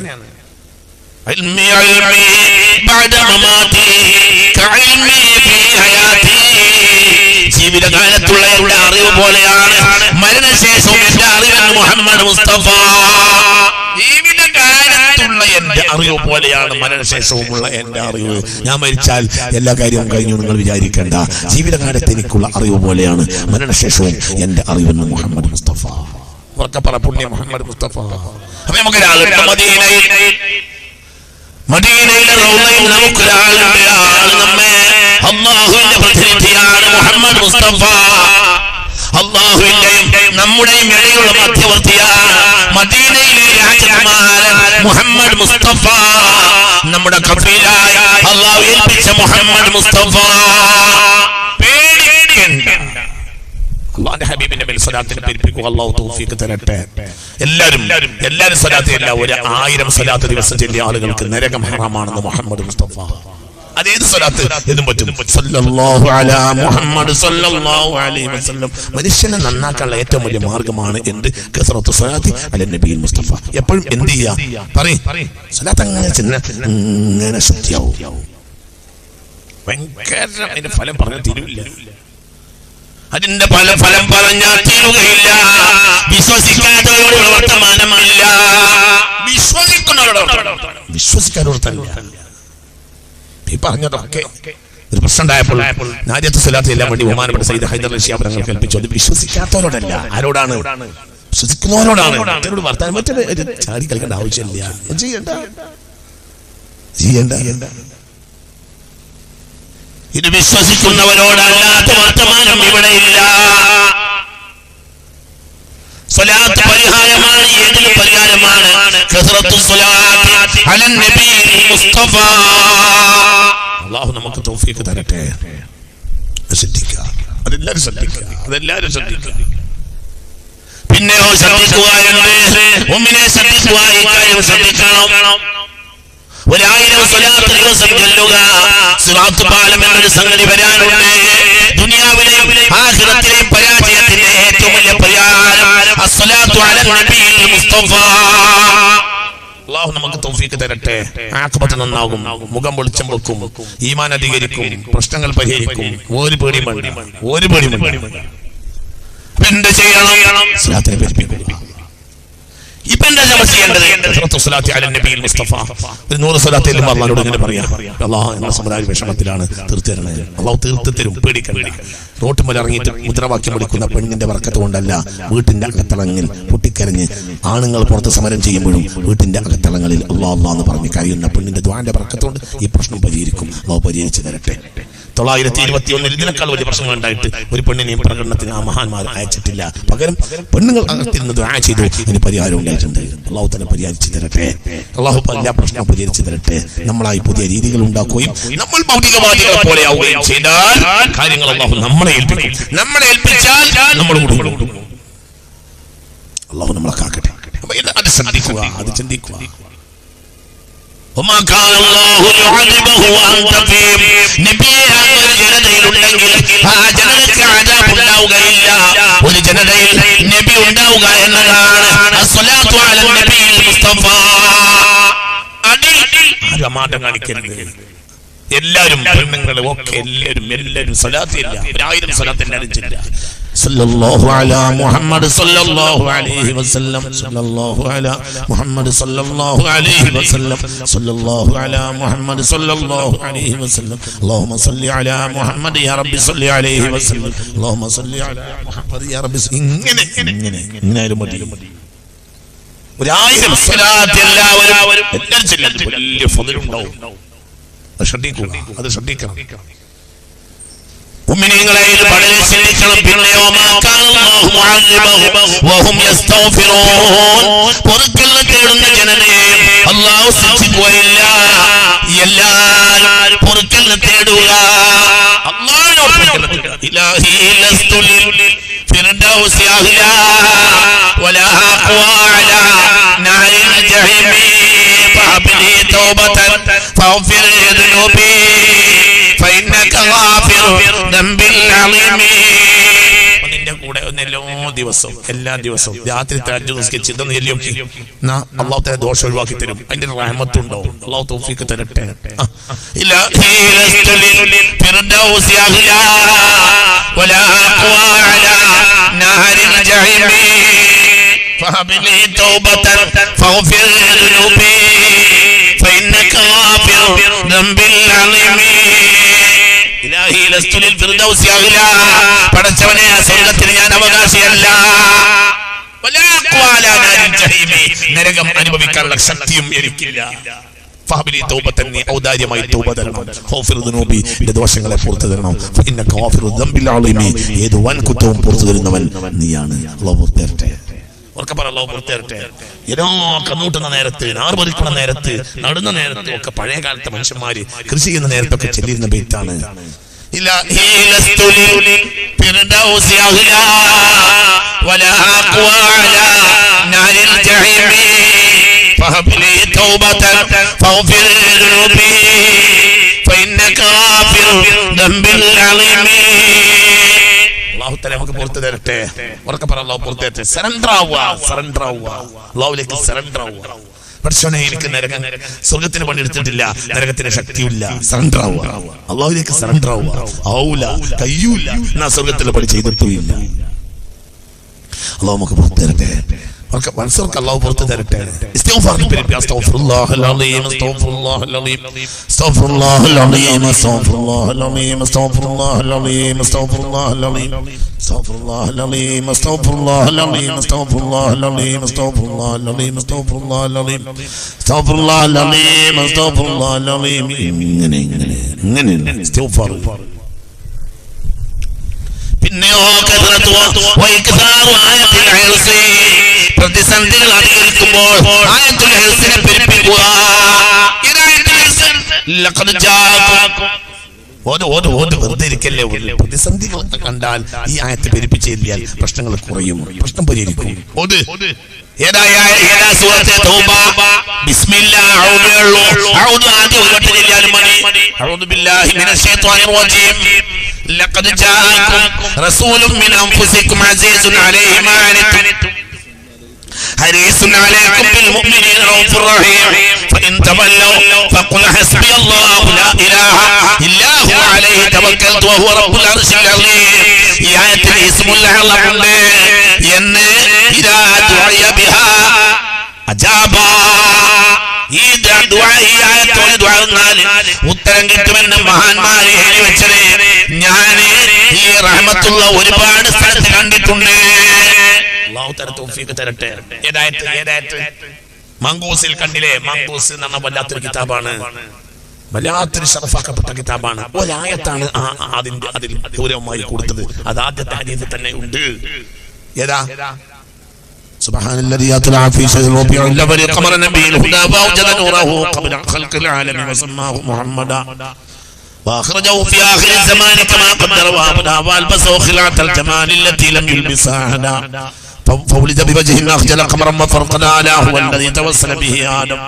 Speaker 1: ജീവിതകാലത്തുള്ള എന്റെ അറിവ് പോലെയാണ് മരണശേഷവും എന്റെ അറിവെന്ന് മുഹമ്മദ് മുസ്തഫ. ജീവിതകാലത്തുള്ള എന്റെ അറിവ് പോലെയാണ് മരണശേഷവുമുള്ള എന്റെ അറിവ്. ഞാൻ മരിച്ചാൽ എല്ലാ കാര്യവും കഴിഞ്ഞു നിങ്ങൾ വിചാരിക്കേണ്ട. ജീവിതകാലത്ത് എനിക്കുള്ള അറിവ് പോലെയാണ് മരണശേഷവും എന്റെ അറിവെന്ന് മുഹമ്മദ് മുസ്തഫ. ഉറക്കെ പറ പുണ്യ മുഹമ്മദ് മുസ്തഫ. അപ്പൊ നമുക്കൊരാളുണ്ട് മദീനയിലെ റൗളയിൽ നമുക്കൊരാളുണ്ട്. ആള് നമ്മെ അല്ലാഹുവിന്റെ പ്രതിനിധിയാണ് മുഹമ്മദ് മുസ്തഫ. അല്ലാഹുവിന്റെയും നമ്മുടെയും ഇടയിലുള്ള മധ്യവർത്തിയാണ് മദീനയിലെ രാജകുമാരൻ മുഹമ്മദ് മുസ്തഫ. നമ്മുടെ കഫീലായ അല്ലാഹു ഏൽപ്പിച്ച മുഹമ്മദ് മുസ്തഫ. പേടിക്കേണ്ട. അല്ലാഹുവിന്റെ ഹബീബിന്റെ മേൽ സ്വലാത്തിനെ പെരുപ്പിക്കുക. അല്ലാഹു തൗഫീഖ് തരട്ടെ. എല്ലാവരും സ്വലാത്ത് അല്ല, 1000 സ്വലാത്ത് ദിവസം ചൊല്ലിയ ആളുകൾക്ക് നരകം ഹറാമാണെന്ന് മുഹമ്മദ് മുസ്തഫ. അതേത് സ്വലാത്ത് എന്നും പറ്റും. സല്ലല്ലാഹു അലാ മുഹമ്മദ് സല്ലല്ലാഹു അലൈഹി വസല്ലം. മനുഷ്യനെ നന്നാക്കാനുള്ള ഏറ്റവും വലിയ മാർഗമാണ് എന്ത്? കസറത്തു സ്വലാത്തി അല നബിയിൽ മുസ്തഫ. എപ്പോഴും എന്ത് ചെയ്യാ? പറയും സ്വലാത്ത് അങ്ങനെ ഇങ്ങനെ ശക്തിയാവും. ഭയങ്കര അതിന്റെ ഫലം പറഞ്ഞാൽ തീരുവില്ല. അതിന്റെ ഫലം പറഞ്ഞാൽ തീരുകയില്ല. വിശ്വസിക്കാത്തവരോട് വർത്തമാനമില്ല, വിശ്വസിക്കാനോട് തന്നെ. ഈ പറഞ്ഞതൊക്കെ ഒരു പ്രശ്നം ഉണ്ടായപ്പോൾ നാദിയത്ത് സ്വലാത്ത് എല്ലാം വേണ്ടി ബഹുമാനപ്പെട്ട സയ്യിദ് ഹൈദർ അലി ശിഹാബ് തങ്ങൾ കൽപ്പിച്ചു. അത് വിശ്വസിക്കാത്തവരോടല്ല, ആരോടാണ്? വിശ്വസിക്കുന്നവരോടാണ്. മറ്റൊരു വർത്താനം മറ്റൊരു ചാടി കളിക്കേണ്ട ആവശ്യമില്ല. ചെയ്യണ്ട. ഇത് വിശ്വസിക്കുന്നവരോടല്ലാത്ത വർത്തമാനം ഇവിടെ ഇല്ല. സ്വലാത്ത് പരിഹാരമാണ്, ഏതിലും പരിഹാരമാണ്. കസറത്തു സ്വലാത്തി അലൻ നബിയിൽ മുസ്തഫ. അല്ലാഹു നമുക്ക് തൗഫീഖ് തരട്ടെ. ശ്രദ്ധിക്കുക, അതെല്ലാവരും ശ്രദ്ധിക്കുക. പിന്നെയോ ശ്രദ്ധിക്കുക, മുമ്പിനെ ശ്രദ്ധിക്കുക, ഇക്കാര്യം ശ്രദ്ധിക്കണം. 1000 സ്വലാത്ത് ദിവസം ചൊല്ലുക. സിറാത്ത് പാലം എന്നൊരു സംഗതി വരാനുണ്ട്. ദുനിയാവിലെയും ആഖിറത്തിലെയും പരാജയത്തിന്റെ ഏറ്റവും വലിയ പരിഹാരം അസ്സലാത്തു അലൻ നബിയിൽ മുസ്തഫ. അല്ലാഹു നമുക്ക് തൗഫീഖ് തരട്ടെ. ആഖിബത്ത് നന്നാകും, മുഖം വെളിച്ചം വെക്കും, ഈമാൻ അധികരിക്കും, പ്രശ്നങ്ങൾ പരിഹരിക്കും. ഒരു പേടിയും വേണ്ട. എന്ത് ചെയ്യണം? സ്വലാത്തിനെ പെരുപ്പിക്കുക. ഇപ്പൊ എന്താ നമ്മൾ ചെയ്യേണ്ടത്? മുസ്തഫ ഒരു 100 സ്വലാത്തിലും അള്ളാഹുവിനോട് ഇങ്ങനെ പറയാം, അള്ളാഹ് എന്ന സമുദായ വിഷമത്തിലാണ്, തീർത്തരണേ. അള്ളാഹു തീർത്ത് തരും, പേടിക്കണ്ട. റോട്ടുമ്പോൾ ഇറങ്ങിയിട്ട് മുദ്രാവാക്യം വിളിക്കുന്ന പെണ്ണിന്റെ വർക്കത്ത് കൊണ്ടല്ല, വീട്ടിന്റെ അകത്തളങ്ങളിൽ പൊട്ടിക്കരഞ്ഞ് ആണുങ്ങൾ പുറത്ത് സമരം ചെയ്യുമ്പോഴും വീട്ടിന്റെ അകത്തളങ്ങളിൽ അള്ളാഹ് അള്ളാഹ് എന്ന് പറഞ്ഞ് കരയുന്ന പെണ്ണിന്റെ ദ്വാന്റെ വർക്കത്തുകൊണ്ട് ഈ പ്രശ്നം പരിഹരിക്കും. അള്ളാഹു പരിഹരിച്ചു തരട്ടെ. 921 ഇതിനേക്കാൾ വലിയ പ്രശ്നങ്ങൾ ഉണ്ടായിട്ട് ഒരു പെണ്ണിനെയും പ്രകടനത്തിന് ആ മഹാന്മാർ അയച്ചിട്ടില്ല. പകരം പെണ്ണുങ്ങൾ അകത്തിരുന്ന് ദുആ ചെയ്തു, ഇതിന് പരിഹാരം ഉണ്ടായിട്ടുണ്ട്. അള്ളാഹു തന്നെ പരിഹരിച്ചു തരട്ടെ. അള്ളാഹു എല്ലാ പ്രശ്നവും പരിഹരിച്ചു തരട്ടെ. നമ്മളായി പുതിയ രീതികൾ ഉണ്ടാക്കുകയും നമ്മൾ ഭൗതികവാദികളെ പോലെ ആവുകയും ചെയ്താൽ കാര്യങ്ങൾ അള്ളാഹു നമ്മളെ ഏൽപ്പിക്കും. നമ്മളെ ഏൽപ്പിച്ചാൽ നമ്മൾ കൊടുക്കും. അള്ളാഹു നമ്മളെ കാക്കട്ടെ. അത് ശ്രദ്ധിക്കുക, അത് ചിന്തിക്കുക. ജനതയിലുണ്ടെങ്കിൽ ആ ജനതയ്ക്ക് അദാബ് ഉണ്ടാവുകയില്ല. ഒരു ജനതയിൽ നബി ഉണ്ടാവുക എന്നതാണ് അസ്സലാത്തു അലൻ നബിയിൽ മുസ്തഫ. ആരും അമാറ്റം കാണിക്കരുത്. എല്ലാവരും പെണ്ണുങ്ങളും ഒക്കെ എല്ലാവരും സ്വലാത്ത് ഇല്ല. 1000 സ്വലാത്ത് എല്ലാവരും ചെല്ല. സല്ലല്ലാഹു അലാ മുഹമ്മദ് സല്ലല്ലാഹു അലൈഹി വസല്ലം. സല്ലല്ലാഹു അലാ മുഹമ്മദ് സല്ലല്ലാഹു അലൈഹി വസല്ലം. സല്ലല്ലാഹു അലാ മുഹമ്മദ് സല്ലല്ലാഹു അലൈഹി വസല്ലം. അല്ലാഹുമ്മ സല്ലി അലാ മുഹമ്മദ് യാ റബ്ബി സല്ലി അലൈഹി വസല്ലം. അല്ലാഹുമ്മ സല്ലി അലാ മുഹമ്മദ് യാ റബ്ബി. ഇങ്ങനെ മതി. 1000 സ്വലാത്ത് എല്ലാവരും ചെല്ലാൻ വലിയ ഫضലുണ്ടാവും. അത് ശ്രദ്ധിക്കണം. മുഅ്മിനീങ്ങളെ ഇത് വളരെ ശ്രദ്ധിക്കണം. പിന്നെയോ പൊറുക്കൽ തേടുന്ന ജനതയെ അല്ലാഹു ശിക്ഷിക്കുകയില്ല. എല്ലാവരും പൊറുക്കൽ തേടുക. അല്ലാഹുവിനോട് ഇലാഹി ലസ്തു ലിൽ ഫിർദൗസി അഹ്ലാ വലാ അഖ്വാ അലാ നാരിൽ ജഹീമി ഫഅബ്ലി തൗബതൻ ഫഗ്ഫിർ ذنوبي فإنك غافر ذنب العظيم. നിന്റെ കൂടെ എല്ലാ ദിവസവും രാത്രി തഹജ്ജുദ് നിസ്കരിച്ച് ഇതൊന്ന് ചൊല്ലി എന്നാ അല്ലാഹു തആല ദോഷം ഒഴിവാക്കി തരും. അതിന്റെ റഹ്മത്തുണ്ടോ? അല്ലാഹു തൗഫീഖ് തരട്ടെ. ഇലാഹി ലസ്തു ലിൽ ഫിർദൗസി അഹ്ലാ വലാ അഖ്വാ അലാ നാരിൽ ജഹീമി ഫഅബ്ലി തൗബതൻ ഫഗ്ഫിർ ذنوبي فإنك غافر ذنب العظيم. ഇലാഹി ലസ്തു ലിൽ ഫിർദൗസി അഹ്ലാ. പടച്ചവനെ സ്വർഗ്ഗത്തിന് ഞാൻ അവകാശിയല്ല. വലാ അഖ്വാ അലാ നാരിൽ ജഹീമി. നരകം അനുഭവിക്കാനുള്ള ശക്തിയും എനിക്കില്ല. ഫഅബ്ലി തൗബതൻ, നീ ഔദാര്യമായി തൗബ തരണം. ഖൗഫിർ ദുനൂബി, എന്റെ ദോഷങ്ങളെ പുറത്തു തരണം. ഫഇന്നക ഗാഫിറു ദംബിൽ അളീമി, ഏത് വൻ കുറ്റവും പുറത്തു തരുന്നവൻ നീയാണ്. അല്ലാഹു പുറത്തരട്ടെ. അല്ലാഹു പുറത്തരട്ടെ. കന്നൂട്ടുന്ന നേരത്ത്, നാർപറിക്കുന്ന നേരത്ത്, നടുന്ന നേരത്ത് ഒക്കെ പഴയ കാലത്തെ മനുഷ്യന്മാര് കൃഷി ചെയ്യുന്ന നേരത്തൊക്കെ ചെല്ലിരുന്ന ബൈത്താണ്. ഇലാഹി ലസ്തു ലിൽ ഫിർദൗസി അഹ്ലാ വലാ അഖ്വാ അലാ നാരിൽ ജഹീമി ഫഹബ്ലി തൗബതൻ ഫഗ്ഫിർ ذنوبي فإنك ബിൽദംബിൽ അളീമി. അല്ലാഹു തആല നമുക്ക് പുറത്തു തരട്ടെ. ഉറക്കെ പറ അല്ലാഹു പുറത്തു തരട്ടെ. സറണ്ടർ ആവുക, അല്ലാഹുവിലേക്ക് സറണ്ടർ ആവുക. പക്ഷേ എനിക്ക് നരകം സ്വർഗത്തിന് പണിയെടുത്തിട്ടില്ല, നരകത്തിന് ശക്തിയില്ല. സറണ്ടർ ആവുക, അല്ലാഹുവിലേക്ക് സറണ്ടർ ആവുക. ആവൂല, കഴിയൂല, എന്നാ സ്വർഗത്തിലെ പണി ചെയ്തിട്ടില്ല. അല്ലാഹു നമുക്ക് പുറത്തു തരട്ടെ. മനസ്സിലേക്ക് അല്ലാഹു പുറത്തു തരട്ടെ. ഇസ്തിഗ്ഫാറിൽ പെരുപ്പി. അസ്തഗ്ഫിറുല്ലാഹൽ അലീം, അസ്തഗ്ഫിറുല്ലാഹൽ അലീം, അസ്തഗ്ഫിറുല്ലാഹൽ അലീം, അസ്തഗ്ഫിറുല്ലാഹൽ അലീം, അസ്തഗ്ഫിറുല്ലാഹൽ അലീം, അസ്തഗ്ഫിറുല്ലാഹൽ അലീം, അസ്തഗ്ഫിറുല്ലാഹൽ അലീം, അസ്തഗ്ഫിറുല്ലാഹൽ അലീം, അസ്തഗ്ഫിറുല്ലാഹൽ അലീം, അസ്തഗ്ഫിറുല്ലാഹൽ അലീം, അസ്തഗ്ഫിറുല്ലാഹൽ അലീം, അസ്തഗ്ഫിറുല്ലാഹൽ അലീം, അസ്തഗ്ഫിറുല്ലാഹൽ അലീം. ഇങ്ങനെ ഇസ്തിഗ്ഫാർ. പിന്നെയോ പ്രതിസന്ധികൾ അധികരിക്കുമ്പോൾ ആയത്തുൽ ഹിർസിനെ പെരുപ്പിക്കുക. വെറുതെ ഇരിക്കല്ലേ. പ്രതിസന്ധികൾ കണ്ടാൽ ഈ ആയത്ത് പെരുപ്പിച്ചില്ലാൽ പ്രശ്നങ്ങൾ കുറയും, പ്രശ്നം പരിഹരിക്കും. لقد جاءكم رسول من أنفسكم عزيز عليه ما عنتم حريص عليكم بالمؤمنين رؤوف رحيم فإن تولوا فقل حسبي الله لا إله إلا هو عليه توكلت وهو رب العرش العظيم. ഈ ആയത്തിൽ ഇസ്മുൽ അഅ്ലം എന്ന് ഇദാ ദുആയ ബിഹാ അജാബ. ഈ ഉത്തരം കിട്ടുമെന്ന് മഹാന്മാരെ എഴുതി വെച്ചത് ഞാൻ ഈ റഹ്മത്തുള്ള ഒരുപാട് സ്ഥലത്ത് കണ്ടിട്ടുണ്ട്. അല്ലാഹു തആല തൗഫീഖ് തരട്ടെ. ഏതായത് മങ്കൂസിൽ കണ്ടില്ലേ? മങ്കൂസ് എന്ന് പറഞ്ഞ വല്ലാത്തൊരു കിതാബാണ്, വല്ലാത്തൊരു ശറഫാക്കപ്പെട്ട കിതാബാണ്. ഒരായത്താണ് അതിൽ ഗൗരവമായി കൊടുത്തത്. അത് ആദ്യത്തെ ഹദീസിൽ തന്നെ ഉണ്ട്. ഏതാ? سبحان الذي يطلع في شجر الربيع الأول قمر نبي الهدى وأوجد نوره قبل خلق العالم وسماه محمدا وأخرجه في آخر الزمان كما قدر وأبدى وألبسه خلعة الجمال التي لم يلبسها أحدا فولد بوجه أخجل قمرا وفرقنا على هو الذي توسل به آدم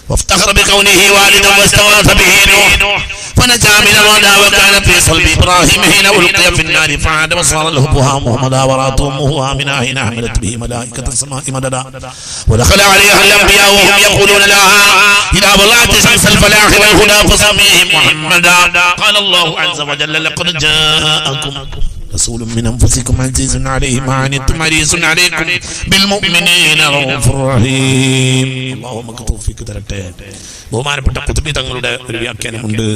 Speaker 1: وافتخر بكونه والدا واستغاث به نوح فنجا من الردى وكان في صلب ابراهيم حين القي في النار فعاد وصار له بها محمدا ورات امه امنه حين حملت به ملائكه السماء مددا ودخل عليها الانبياء وهم يقولون لها اذا بلغت شمس الفلاح والهدى فسميه محمدا. قال الله عز وجل لقد جاءكم رسول من أنفسكم عزيز عليه ما عنتم حريص عليكم بالمؤمنين رؤوف رحيم. اللهم توفيق തരട്ടെ. ബഹുമാനപ്പെട്ട ഖുതുബി തങ്ങളുടെ ഒരു വ്യാഖ്യാനമുണ്ട്.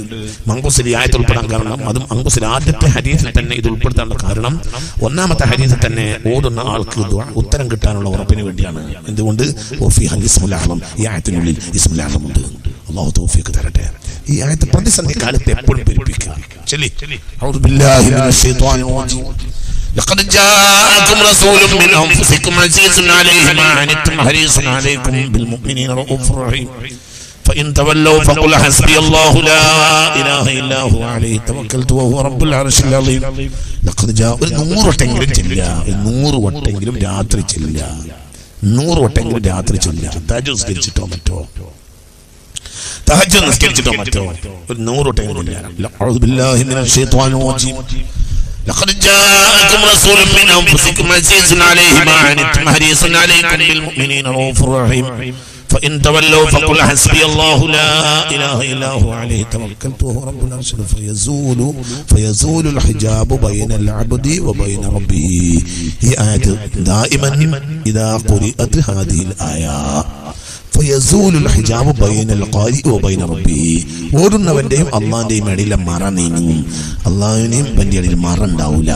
Speaker 1: മങ്കൂസിൽ ഈ ആയത്ത് ഉൾപ്പെടാൻ കാരണം, അതും മങ്കൂസിൽ ആദ്യത്തെ ഹദീസിൽ തന്നെ ഇത് ഉൾപ്പെടുത്താനുള്ള കാരണം, ഒന്നാമത്തെ ഹദീസിൽ തന്നെ ഓടുന്ന ആൾക്ക് ഉത്തരം കിട്ടാനുള്ള ഉറപ്പിന് വേണ്ടിയാണ്. എന്തുകൊണ്ട്? ഇസ്മുൽ അഅ്ലം, ഈ ആയത്തിനുള്ളിൽ ഇസ്മുൽ അഅ്ലം ഉണ്ട്. അല്ലാഹു തൗഫീഖ് തരട്ടെ. ഈ ആയത്ത് പ്രതിസന്ധി കാലത്ത് എപ്പോഴും പെരുപ്പിക്കുക. ചൊല്ലി അഊദു ബില്ലാഹി മിനശ് ശൈത്വാനിർ റജീം. لقد جاءكم رسول من أنفسكم عزيز عليه ما عنتم حريص عليكم بالمؤمنين رؤوف رحيم فإن تولوا فقل حسبي الله لا إله إلا هو عليه توكلت وهو رب العرش العظيم. لقد جاء 100 വട്ടെങ്കിലും ചെല്ലുക, 100 വട്ടെങ്കിലും രാത്രി ചെല്ലുക, 100 വട്ടെങ്കിലും രാത്രി ചെല്ലുക. തഹജ്ജുദ് നിസ്കരിച്ചിട്ടോ മറ്റോ, തഹജ്ജുദ് നിസ്കരിച്ചിട്ടോ മറ്റോ ഒരു 100 വട്ടെങ്കിലും ചെല്ലുക. അഊദു ബില്ലാഹി മിനശ് ശൈത്വാനിർ റജീം. لقد جاءكم رسول من أنفسكم عزيز عليه ما عنتم حريص عليكم بالمؤمنين رؤوف رحيم فإن تولوا فقل حسبي الله لا إله إلا هو عليه توكلت وهو رب العرش فيزول الحجاب بين العبد وبين ربه. هي آية دائما إذا قرأت هذه الآية ഫയസൂലുൽ ഹിജാബ് ബൈനൽ ഖാരി വബൈന റബ്ബിഹി. ഓടുന്നവന്റെയും അള്ളാന്റെയും ഇടയിലെ മറ നീങ്ങും, അള്ളാഹുവിനെയും ഇവന്റെ ഇടയിൽ മറ ഉണ്ടാവില്ല.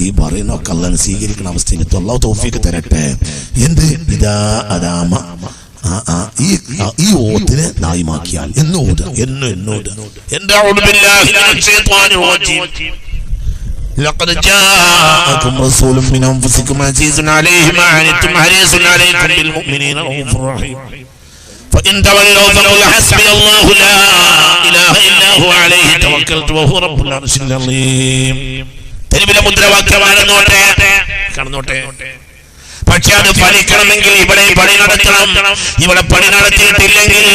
Speaker 1: ഈ പറയുന്നൊക്കെ അള്ളാഹ് സ്വീകരിക്കുന്ന അവസ്ഥയിലെത്തും. അള്ളാഹു തൗഫീഖ് തരട്ടെ. എന്ത് ഇതാ അദാമ ഈ ഓത്തിനെ നായിമാക്കിയാൽ എന്നോട് എന്നോട് لقد جاءكم رسول من أنفسكم عزيز عليه ما عنتم حريص عليكم بالمؤمنين رؤوف رحيم فإن تولوا فقل حسبي الله لا إله إلا هو عليه توكلت وهو رب العرش العظيم. തെരുവിലെ മുദ്രാവാക്യമാണ് കടന്നോട്ടെ. പക്ഷെ അത് ഫലിക്കണമെങ്കിൽ ഇവിടെ പണി നടത്തണം. ഇവിടെ പണി നടത്തിയിട്ടില്ലെങ്കിൽ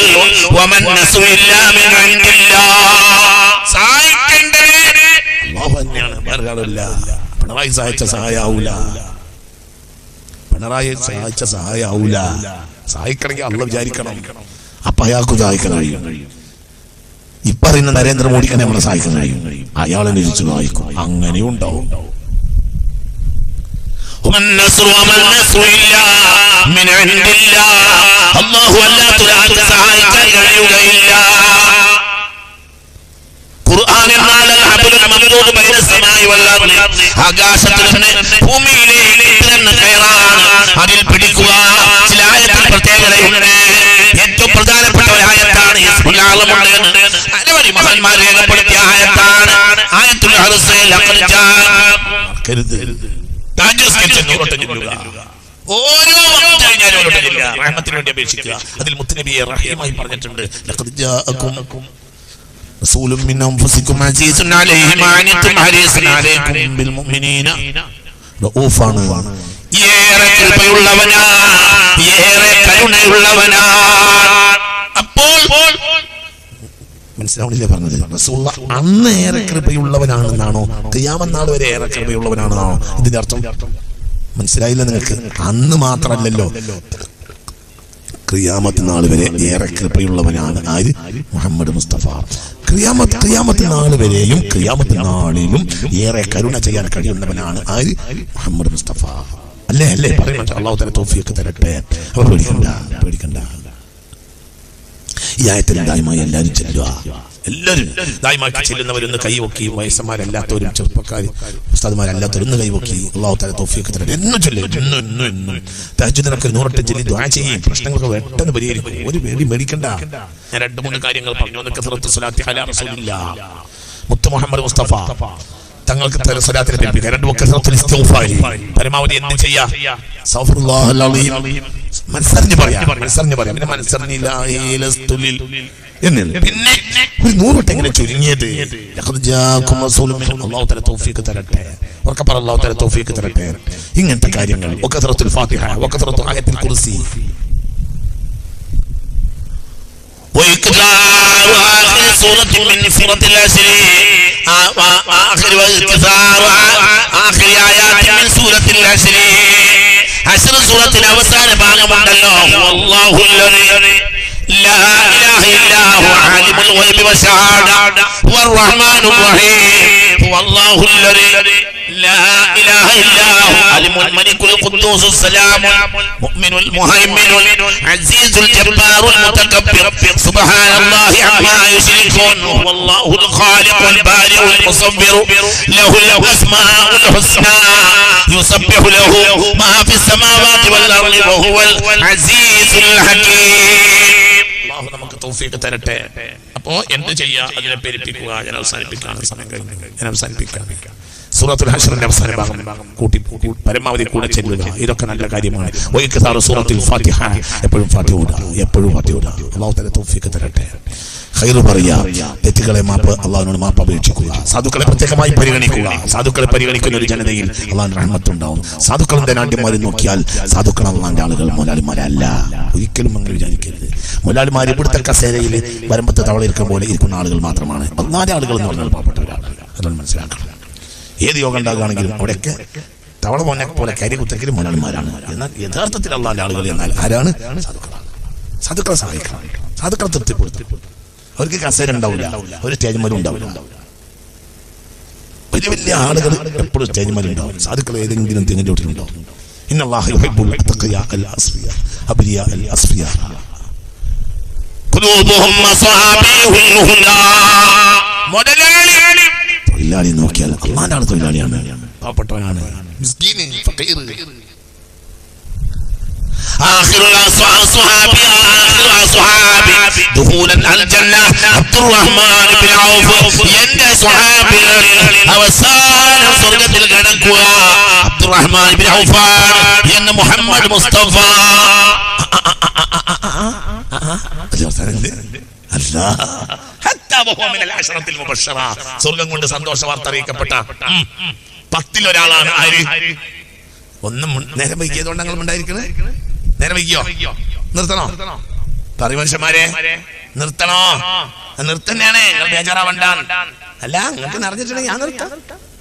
Speaker 1: സഹായിക്കാൻ കാണുന്നില്ല. പിണറായി സഹായിച്ച സഹായാവൂല, പിണറായി സഹായിച്ച സഹായാവൂല. സഹായിക്കണമെങ്കിൽ അള്ള വിചാരിക്കണം, അപ്പൊ അയാൾക്ക് സഹായിക്കാൻ കഴിയും. ഇപ്പറയുന്ന നരേന്ദ്രമോദിക്ക് നമ്മളെ സഹായിക്കാൻ കഴിയും, അയാളെ തിരിച്ചു സഹായിക്കും. അങ്ങനെയും ഉണ്ടാവും. അല്ലാഹു അല്ലാതെ സഹായിക്കാൻ കഴിയുകയില്ല. ഖുർആൻ എന്നാൽ അൽ-ഹബ്ലുൽ മംദൂദ് ബൈന സമാഇ വൽ അർളി, ആകാശത്തിൽ നിന്ന് ഭൂമിയിലേക്ക് ഇത്രയും കയറാണ്, അതിൽ പിടിക്കുക. ചില ആയത്തിൽ പ്രത്യേകതയുണ്ട്. ഏറ്റവും പ്രധാനപ്പെട്ട ഒരു ആയത്താണ് ഇസ്മുൽ അഅ്ലമുണ്ട് എന്ന് അനവധി മഹാന്മാർ രേഖപ്പെടുത്തിയ ആയത്താണ് ആയത്തുൽ അർസ്. ലഖദ് ജാഅകരുത് ഓരോ വക്ത് കഴിഞ്ഞാലും റഹ്മത്തിന് വേണ്ടി അപേക്ഷിക്കുക. അതിൽ മുത്തുനബിയെ റഹീമായി പറഞ്ഞിട്ടുണ്ട്. ലഖദ് ജാഅകും റസൂലുൻ മിൻ അൻഫുസികും അസീസുൻ അലൈഹി മാ അനിതും ഹരീസുൻ അലൈക്കും ബിൽ മുഅ്മിനീന റഊഫാണ്. ഏറെ കൃപയുള്ളവനാ, ഏറെ കരുണയുള്ളവനാ. അപ്പോൾ മനസ്സിലാവുന്നില്ലേ പറഞ്ഞത്? റസൂലുള്ള അന്ന് ഏറെ കൃപയുള്ളവനാണെന്നാണോ ഖിയാമത്ത് നാൾ വരെ ഏറെ കൃപയുള്ളവനാണെന്നാണോ ഇതിന്റെ അർത്ഥം? മനസ്സിലായില്ല നിങ്ങൾക്ക്? അന്ന് മാത്രമല്ലല്ലോ, ഖിയാമത്ത് നാൾ വരെ ഏറെ കൃപയുള്ളവനാണ് ആര്? മുഹമ്മദ് മുസ്തഫ. ഖിയാമത്ത് നാൾ വരെയും ഖിയാമത്ത് നാളിലും ഏറെ കരുണ ചെയ്യാൻ കഴിയുന്നവനാണ് ആര്? മുഹമ്മദ് മുസ്തഫ. അല്ലേ അല്ലേ? പറയുന്നുണ്ട്. അല്ലാഹു തആല തൗഫീഖ് തരട്ടെ. അപ്പോൾ പേടിക്കണ്ട. ഈ ആയത്തിൽ ദായിമായി എല്ലാവരും ചെല്ലുക. എല്ലാവരും ദായിമാക്കി ചെല്ലുന്നവരൊന്ന് കൈവക്കി, വയസ്സന്മാരല്ലാത്തവരും ചെറുപ്പക്കാർ ഉസ്താദുമാരല്ലാത്തവരൊന്ന് കൈവക്കി. അല്ലാഹു തആല തൗഫീഖ് തരട്ടെ. എന്നും ചൊല്ലും, എന്നും തഹജ്ജുദിനൊക്കെ 108 ചൊല്ലി ദുആ ചെയ്യും. പ്രശ്നങ്ങളൊക്കെ പെട്ടെന്ന് പരിഹരിക്കും. ഒരു പേടിക്കണ്ട. ഞാൻ 2-3 കാര്യങ്ങൾ പറഞ്ഞു. ഒന്ന് കസറത്തു സ്വലാത്തി അലാ റസൂലില്ലാഹ്, മുത്ത് മുഹമ്മദ് മുസ്തഫ തങ്ങൾക്ക് സ്വലാത്തിനെ പഠിപ്പിക്കുക. 2 കസറത്തുൽ ഇസ്തിഗ്ഫാർ, പരമാവധി എന്ത് ചെയ്യാ? അസ്തഗ്ഫിറുല്ലാഹൽ അലീം. മനസ്സറിഞ്ഞ് പറയാം. പിന്നെ മനസ്സറിഞ്ഞില്ല പിന്നെ ഒരു 100 വട്ടം ഇങ്ങനെ ചുരുങ്ങിയത്. അല്ലാഹു തആല തൗഫീഖ് തരട്ടെ. ഉറക്കപ്പറ അല്ലാഹു തആല തൗഫീഖ് തരട്ടെ. ഇങ്ങനത്തെ കാര്യങ്ങൾ വഖസറത്തുൽ ഫാത്തിഹ, വഖസറത്തു ആയത്തുൽ കുർസി, وإكثار آخر سورة من سورة العشر، وإكثار آخر آيات من سورة العشر. عشر سورة الأوسان ഭാഗമുണ്ടല്ലോ. والله الذي لا إله إلا هو عالم الغيب والشهادة هو الرحمن الرحيم. والله الذي لا إله إلا هو العليم الملك القدوس السلام المؤمن المهيمن العزيز الجبار المتكبر سبحان الله عما يشركون. هو الله الخالق البارئ المصور له الأسماء الحسنى يسبح له ما في السماوات والأرض وهو العزيز الحكيم. അല്ലാഹു നമുക്ക് തൗഫീഖ് തരട്ടെ. അപ്പോ എന്ത് ചെയ്യാ? അതിനെ പെരുപ്പിക്കുക. ഞാൻ അവസാനിപ്പിക്കാണ്, സമയം കഴിഞ്ഞു. ഞാൻ അവസാനിപ്പിക്കാം. സൂറത്തുൽ ഹശ്റിന്റെ അവസാന ഭാഗം കൂട്ടി പരമാവധി കൂടെ ചെല്ലുക. ഇതൊക്കെ നല്ല കാര്യമാണ്. വഇക്താറു സൂറത്തുൽ ഫാത്തിഹ, എപ്പോഴും ഫാത്തിഹ ഓതുക. അല്ലാഹു തആല തൗഫീഖ് തരട്ടെ. ഖൈർ പറയാ, തെറ്റുകളെ അള്ളാഹുവിനോട് മാപ്പ് അപേക്ഷിക്കുക. സാധുക്കളെ പ്രത്യേകമായി പരിഗണിക്കുക. സാധുക്കളെ പരിഗണിക്കുന്ന ഒരു ജനതയിൽ അള്ളാഹുവിന്റെ റഹ്മത്തുണ്ടാവും. സാധുക്കളുടെ നാട്യന്മാരെ നോക്കിയാൽ സാധുക്കൾ അള്ളാന്റെ ആളുകൾ മുതലാളിമാരല്ല. ഒരിക്കലും അങ്ങനെ വിചാരിക്കരുത്. മുതലാളിമാർ ഇവിടുത്തെ കസേരയിൽ വരമ്പത്തെ തവളയിരിക്കും പോലെ ഇരിക്കുന്ന ആളുകൾ മാത്രമാണ്. അള്ളാന്റെ ആളുകൾ എന്ന് പറഞ്ഞാൽ പാവപ്പെട്ടവരാണ്. അതൊന്ന് മനസ്സിലാക്കണം. ഏത് യോഗം ഉണ്ടാകുകയാണെങ്കിലും അവിടെയൊക്കെ തവള പോലെ കരികുത്തക്കലും മുതലാളിമാരാണ്. എന്നാൽ യഥാർത്ഥത്തിൽ അള്ളാന്റെ ആളുകൾ എന്നാൽ ആരാണ്? സാധുക്കളാണ്. സാധുക്കളെ സഹായിക്കണം. സാധുക്കളെ തൃപ്തിപ്പെടുത്തും. അവർക്ക് കസേര ഉണ്ടാവില്ല, ഒരു സ്റ്റേജ്മലും ഉണ്ടാവില്ല. വലിയ വലിയ ആളുകൾ എപ്പോഴും സ്റ്റേജ്മലുണ്ടാവും. സാധുക്കൾ ഏതെങ്കിലും തെങ്ങിന്റെ വീട്ടിലുണ്ടാവും. ഇന്നല്ലാഹു യുഹിബ്ബുൽ അത്ഖിയാ അൽ അസ്ഫിയ അബ്രിയ അൽ അസ്ഫിയ ഖുലൂബുഹും മസാബിഹുൽ ഹുദാ. മുതലാളി തൊഴിലാളി നോക്കിയാൽ അള്ളാന്റെ ആൾ തൊഴിലാളിയാണ്, പാവപ്പെട്ടവനാണ്, മിസ്കീൻ, ഫഖീർ. آخر الصحابي دخولا الجنة عبد الرحمن بن عوف. يند صحابي അവസാന സ്വർഗ്ഗത്തിൽ കടക്കുക അബ്ദുറഹ്മാൻ ബിൻ ഔഫ് എന്ന മുഹമ്മദ് മുസ്തഫ. സ്വർഗം കൊണ്ട് സന്തോഷ വാർത്ത അറിയിക്കപ്പെട്ട 10 ഒരാളാണ് ആര്? ഒന്നും നേരം വൈകിയതുകൊണ്ട് ഞങ്ങൾ ഉണ്ടായിരിക്കണേ. നേരം വൈകിയോ? നിർത്തണോ? പറയൂ മനുഷ്യന്മാരെ, നിർത്തണോ? നിർത്തന്നെയാണ്. നിങ്ങൾ ബേജാറാവണ്ട. അല്ല, നിങ്ങൾക്ക് നിറഞ്ഞിട്ടുണ്ടെങ്കിൽ ഞാൻ നിർത്താം.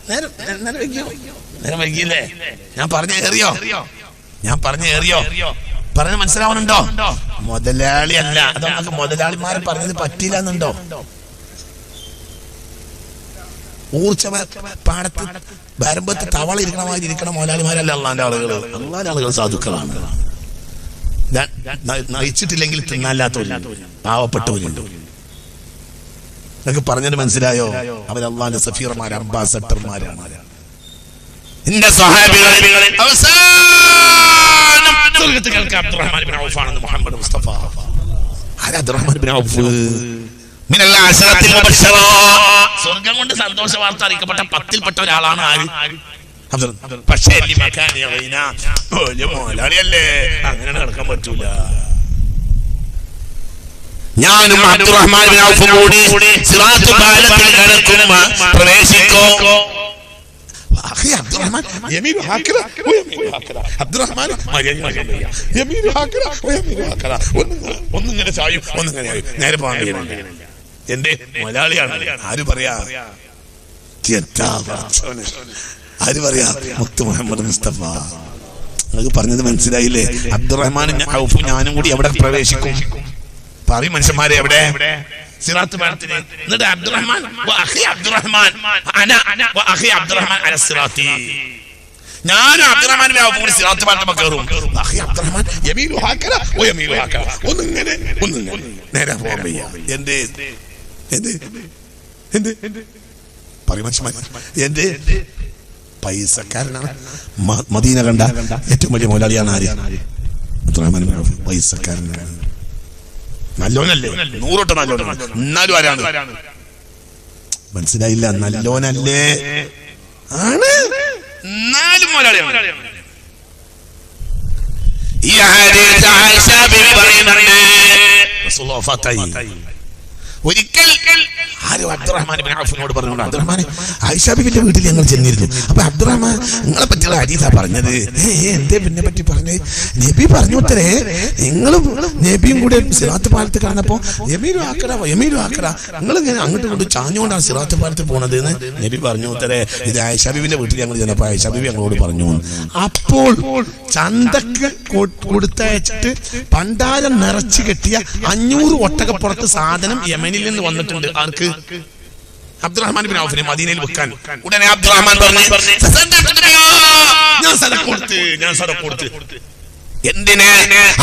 Speaker 1: നേരം വൈകിയില്ലേ? ഞാൻ പറഞ്ഞ ഏറിയോ പറഞ്ഞ് മനസ്സിലാവുന്നുണ്ടോ? മുതലാളി അല്ല, അത് നമുക്ക് മുതലാളിമാരെ പറഞ്ഞത് പറ്റില്ല എന്നുണ്ടോ? ഊർച്ച പാടത്ത് വരമ്പത്ത് തവള ഇരിക്കണമായി ഇരിക്കണ മുതലാളിമാരല്ല അള്ളാന്റെ ആളുകൾ സാധുക്കളാണ്. നയിച്ചിട്ടില്ലെങ്കിൽ തിന്നല്ലാത്തവരുണ്ട്, പാവപ്പെട്ടവരുണ്ട്. നിങ്ങൾക്ക് പറഞ്ഞത് മനസ്സിലായോ? അവർ അള്ളാന്റെ സഫീർമാർ, അംബാസഡർമാരാണ്. എന്റെ സ്വഹാബികളെ അവസാനം സ്വർഗ്ഗത്തിൽ കേൾക്കാൻ അബ്ദുറഹ്മാൻ ഇബ്നു ഔഫ് ആണെന്ന് മുഹമ്മദ് മുസ്തഫ. ആരാ അബ്ദുറഹ്മാൻ ഇബ്നു ഔഫ്? മിനൽ അശറത്തിൽ മുബശ്ശറ, സ്വർഗ്ഗം കൊണ്ട് സന്തോഷ വാർത്ത അറിയിക്കപ്പെട്ട 10ൽപ്പെട്ട ഒരാളാണ് ആര്? പക്ഷേ മോലാളിയല്ലേ, അങ്ങനെ നടക്കാൻ പറ്റൂല. ഞാനും അബ്ദുറഹ്മാൻ ഇബ്നു ഔഫ് കൂടി സിറാത്ത് പാലത്തിൽ കടക്കുമ്പോ പ്രവേശിക്കോ. അബ്ദുറഹ്മാൻ ഒന്നിങ്ങനെ ചായും ഒന്നിങ്ങനെ ആയും നേരെ പോകാൻ എന്റെ മലയാളിയാണ്. ആര് പറയാ മുത്ത് മുഹമ്മദ് മുസ്തഫ. നിങ്ങൾക്ക് പറഞ്ഞത് മനസ്സിലായില്ലേ? അബ്ദുറഹ്മാൻ ഔഫ് ഞാനും കൂടി എവിടെ പ്രവേശിക്കും? പറയും മനുഷ്യന്മാരെ, എവിടെ? സിറാത്ത് പാലത്തിന്. എന്നിട്ട് അബ്ദുറഹ്മാൻ ഞാനും അബ്ദുറഹ്മാൻ കൂടി സിറാത്ത് പാലത്ത് കയറും. ഒന്നിങ്ങനെ നേരെ പോകാൻ വയ്യ. എന്ത് പറയും മനുഷ്യന്മാർ? എന്ത് പൈസക്കാരനാണ്. മദീന കണ്ട ഏറ്റവും വലിയ മുതലാളിയാണ് ആര്? അബ്ദുറഹ്മാൻ പൈസക്കാരനാണ്. നല്ലോനല്ലേ? 100 നല്ലോനാണ്. എന്നാലും ആരാണ്? മനസ്സിലായില്ല? നല്ലോനല്ലേ ആണ്, എന്നാലും മുതലാളിയാണ്. ഈ ഹദീസ് ആയിഷ ബിബി പറയുന്നുണ്ട്, റസൂലുള്ളാഹി വഫാത്തായി. ഒരിക്കൽ ആരോ അബ്ദുറഹ്മാൻ ഇബ്നു ഔഫിനോട് പറഞ്ഞു, അബ്ദുറഹ്മാനെ ആയിഷ ബിബിന്റെ വീട്ടിൽ ഞങ്ങൾ ചെന്നിരുന്നു. അപ്പൊ അബ്ദുറഹ്മാൻ നിങ്ങളെ പറ്റിയുള്ള ഹദീസാ പറഞ്ഞത്. എന്തേ പിന്നെ പറ്റി പറഞ്ഞത്? നബി പറഞ്ഞു ഉത്തരേ, നിങ്ങളും നബിയും കൂടെ സിറാത്ത് പാലത്ത് കാണപ്പോ യമീനു ആക്കട നിങ്ങൾ ഇങ്ങനെ അങ്ങോട്ടും ഇങ്ങോട്ടും ചാഞ്ഞുകൊണ്ടാണ് സിറാത്ത് പാലത്ത് പോണത് എന്ന് നബി പറഞ്ഞു ഉത്തരേ. ഇത് ആയിഷ ബിബിന്റെ വീട്ടിൽ ഞങ്ങൾ ചെന്നപ്പോ ആയിഷ ബിബി ഞങ്ങളോട് പറഞ്ഞു. അപ്പോൾ ചന്തക്ക് കൊടുത്തയച്ചിട്ട് പണ്ടാരം നിറച്ചു കെട്ടിയ 500 ഒട്ടകപ്പുറത്ത് സാധനം യമനിൽ നിന്ന് വന്നിട്ടുണ്ട്. ആർക്ക്? അബ്ദുറഹ്മാൻ ഇബ്നു ഔഫിനെ മദീനയിൽ വെക്കാൻ. ഉടനെ അബ്ദുറഹ്മാൻ പറഞ്ഞു, ഞാൻ സദഖ കൊടുത്ത്. എന്തിന്?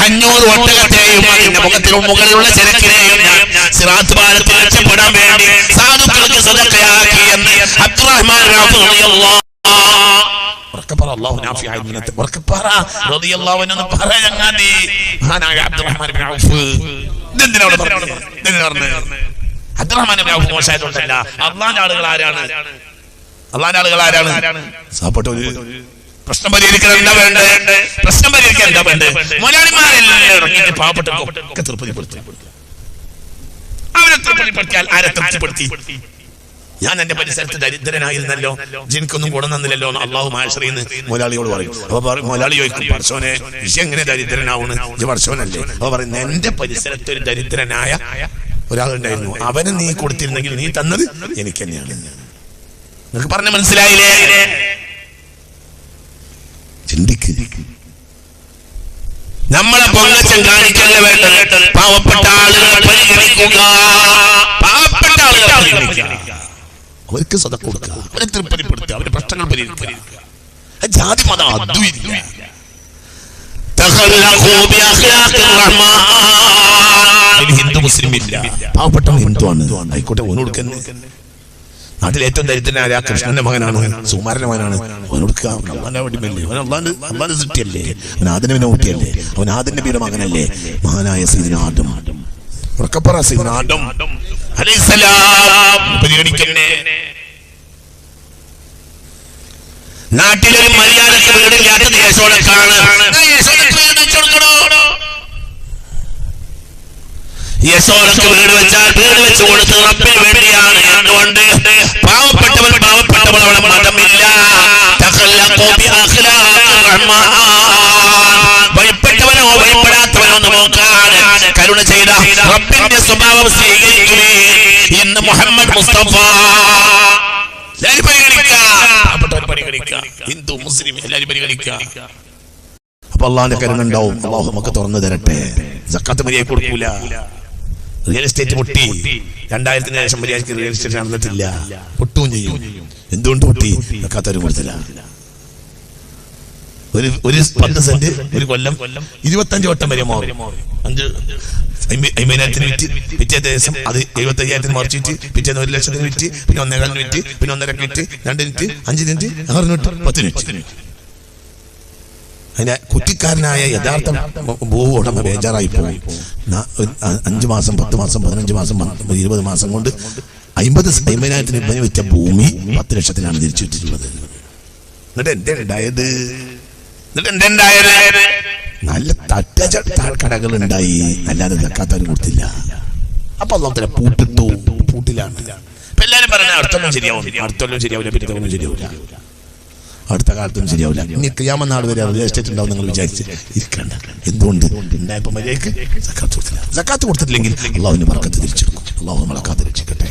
Speaker 1: 500 ഒട്ടകത്തെയും അതിന്റെ മുകളിലുള്ള ചരക്കിനെയും ഞാൻ സിറാത്ത് പാലത്തിൽ രക്ഷപ്പെടാൻ വേണ്ടി സാധുക്കൾക്ക് സദഖയാക്കി എന്ന് അബ്ദുറഹ്മാൻ ഇബ്നു ഔഫ് റളിയല്ലാഹു അബ്ദുറഹ്മാൻ ഇബ്നു ഔഫ് മോശമായതുകൊണ്ടല്ല. അള്ളാന്റെ ആളുകൾ ആരാണ്? സാപ്പട്ട ഒരു പ്രശ്നം പരിഹരിക്കാൻ എന്താ വേണ്ടത്? മുതലാളിമാരെല്ലാം ഇറങ്ങിയിട്ട് പാവപ്പെട്ടവർക്ക് തൃപ്തിപ്പെടുത്തി. അവരെ തൃപ്തിപ്പെടുത്തിയാൽ ആരെ തൃപ്തിപ്പെടുത്തി? ഞാൻ എന്റെ പരിസരത്ത് ദരിദ്രനായിരുന്നല്ലോ, എനിക്കൊന്നും കൊണ്ടുവന്നില്ലല്ലോ എന്ന് അള്ളാഹു മാശ്രീന്ന് മുതലാളിയോട് പറയും. അപ്പൊ മുതലാളി ചോദിക്കും, പർശോനെ വിഷയം എങ്ങനെ ദരിദ്രനാവുന്നു? ഇത് പർശോനല്ലേ? അപ്പൊ പറയും, എന്റെ പരിസരത്ത് ഒരു ദരിദ്രനായ ഒരാളുണ്ടായിരുന്നു, അവന് നീ കൊടുത്തിരുന്നെങ്കിൽ നീ തന്നത് എനിക്ക് തന്നെയാണ്. നിങ്ങൾക്ക് പറഞ്ഞ മനസ്സിലായില്ലേ? ചിന്തിക്ക്. നമ്മളെ പൊങ്ങച്ചം കാണിക്കല്ല വേണ്ടത്, പാവപ്പെട്ട ആളുകളെ പരിഗണിക്കുക. പാവപ്പെട്ട ആളുകളെ പരിഗണിക്കുക, അവർക്ക് സദഖ കൊടുക്കുക, അവരെ തൃപ്തിപ്പെടുത്തുക, അവരുടെ പ്രശ്നങ്ങൾ പരിഹരിക്കുക. ജാതി മതം അദ്വൈതില്ല. ഹിന്ദു മുസ്ലിം ഇല്ല, പാവപ്പെട്ട ഹിന്ദുവാണ്, ആയിക്കോട്ടെ ഓന് കൊടുക്കുന്നു. നാട്ടിൽ ഏറ്റവും ദരിദ്രനായ കൃഷ്ണന്റെ മകനാണ്, സുകുമാരന്റെ മകനാണ്, അവൻ കൊടുക്കുക. അള്ളാന്റെ വടിമല്ലേ, അവൻ അള്ളാന്റെ സൃഷ്ടിയല്ലേ, അവൻ ആദിന്റെ ഊട്ടിയല്ലേ, അവൻ ആദിന്റെ നബിയുടെ മകനല്ലേ, മഹാനായ സയ്യിദുനാ ആദം. ഉറക്കപ്പറ സയ്യിദുനാ ആദം അലൈഹിസ്സലാം പരിഗണിക്കണേ. നാട്ടിലൊരു മര്യാദക്ക് വീടില്ലാത്തത് യേശോടക്കാണ്. യേശോടക്ക് വീട് വെച്ചാൽ വീട് വെച്ച് കൊടുത്ത് റബ്ബിന് വേണ്ടിയാണ്. എന്തുകൊണ്ട്? പാവപ്പെട്ടവൻ അവളെ മതമില്ല. ഭയപ്പെട്ടവനോ ഭയപ്പെടാത്തവനോ നോക്കാതെ കരുണ ചെയ്ത റബ്ബിന്റെ സ്വഭാവം സ്വീകരിക്കുമേ എന്ന് മുഹമ്മദ് മുസ്തഫ എല്ലാവരും പരിഗണിക്കുക, പാവപ്പെട്ടവർ പരിഗണിക്കുക, ഹിന്ദു മുസ്ലിം എല്ലാവരും പരിഗണിക്കുക. അപ്പൊ അള്ളാഹിന്റെ കരുണ ഉണ്ടാവും. അള്ളാഹു നമുക്ക് തുറന്നു തരട്ടെ. സക്കാത്ത് മര്യാദ കൊടുക്കൂല. റിയൽ എസ്റ്റേറ്റ് പൊട്ടി. 2000-ന് ശേഷം മര്യാദക്ക് റിയൽ എസ്റ്റേറ്റ് നടന്നിട്ടില്ല, പൊട്ടും ചെയ്യും. എന്തുകൊണ്ട് പൊട്ടി? സക്കാത്ത് കൊടുത്തില്ല. ഒരു 10 സെന്റ് ഒരു കൊല്ലം 25 വട്ടം വരെ മാറും. 50,000-ന് വിറ്റ്, പിറ്റേ ദിവസം അത് 75,000-ന് മറിച്ചിട്ട്, പിറ്റേന്ന് 1,00,000-ന് വിറ്റ്, പിന്നെ 1.25 വിറ്റ്, പിന്നെ 1.5 വിറ്റ്, 2 വിറ്റ്, 5 വിറ്റ്, 6 വിറ്റ്, 10 വിറ്റ്. അതിന്റെ കുറ്റിക്കാരനായ യഥാർത്ഥ ഭൂ ഉടമ ബേജാറായി പോകും. 5 മാസം 10 മാസം 15 മാസം 20 മാസം കൊണ്ട് 50,000-ന് വിറ്റ ഭൂമി 10 ലക്ഷത്തിനാണ് തിരിച്ചു വിറ്റിട്ടുള്ളത്. എന്നിട്ട് എന്റെ ഉണ്ടായത് നല്ല കടകൾ ഉണ്ടായി, അല്ലാതെ സക്കാത്ത് കൊടുത്തില്ല. അപ്പൊ അള്ളാഹു പൂട്ടിട്ടു. പൂട്ടിലാണ്. ഇപ്പൊ എല്ലാരും പറഞ്ഞ അടുത്തൊന്നും ശരിയാവും, അടുത്തൊന്നും ശരിയാവില്ല, പിറ്റൊന്നും ശരിയാവില്ല, അടുത്ത കാലത്തൊന്നും ശരിയാവില്ല. ഇനി ഖിയാമത്ത് നാൾ വരെ റിയൽ എസ്റ്റേറ്റ് ഉണ്ടാവും നിങ്ങൾ വിചാരിച്ച് ഇരിക്കണ്ട. എന്തുകൊണ്ട്? ഉണ്ടായപ്പോ മര്യാദക്ക് സക്കാത്ത് കൊടുത്തില്ല. സക്കാത്ത് കൊടുത്തിട്ടില്ലെങ്കിൽ അള്ളാഹുവിന് ബർക്കത്ത് തിരിച്ചെടുക്കും. അള്ളാഹു നമ്മളെ കാത്ത് രക്ഷിക്കട്ടെ.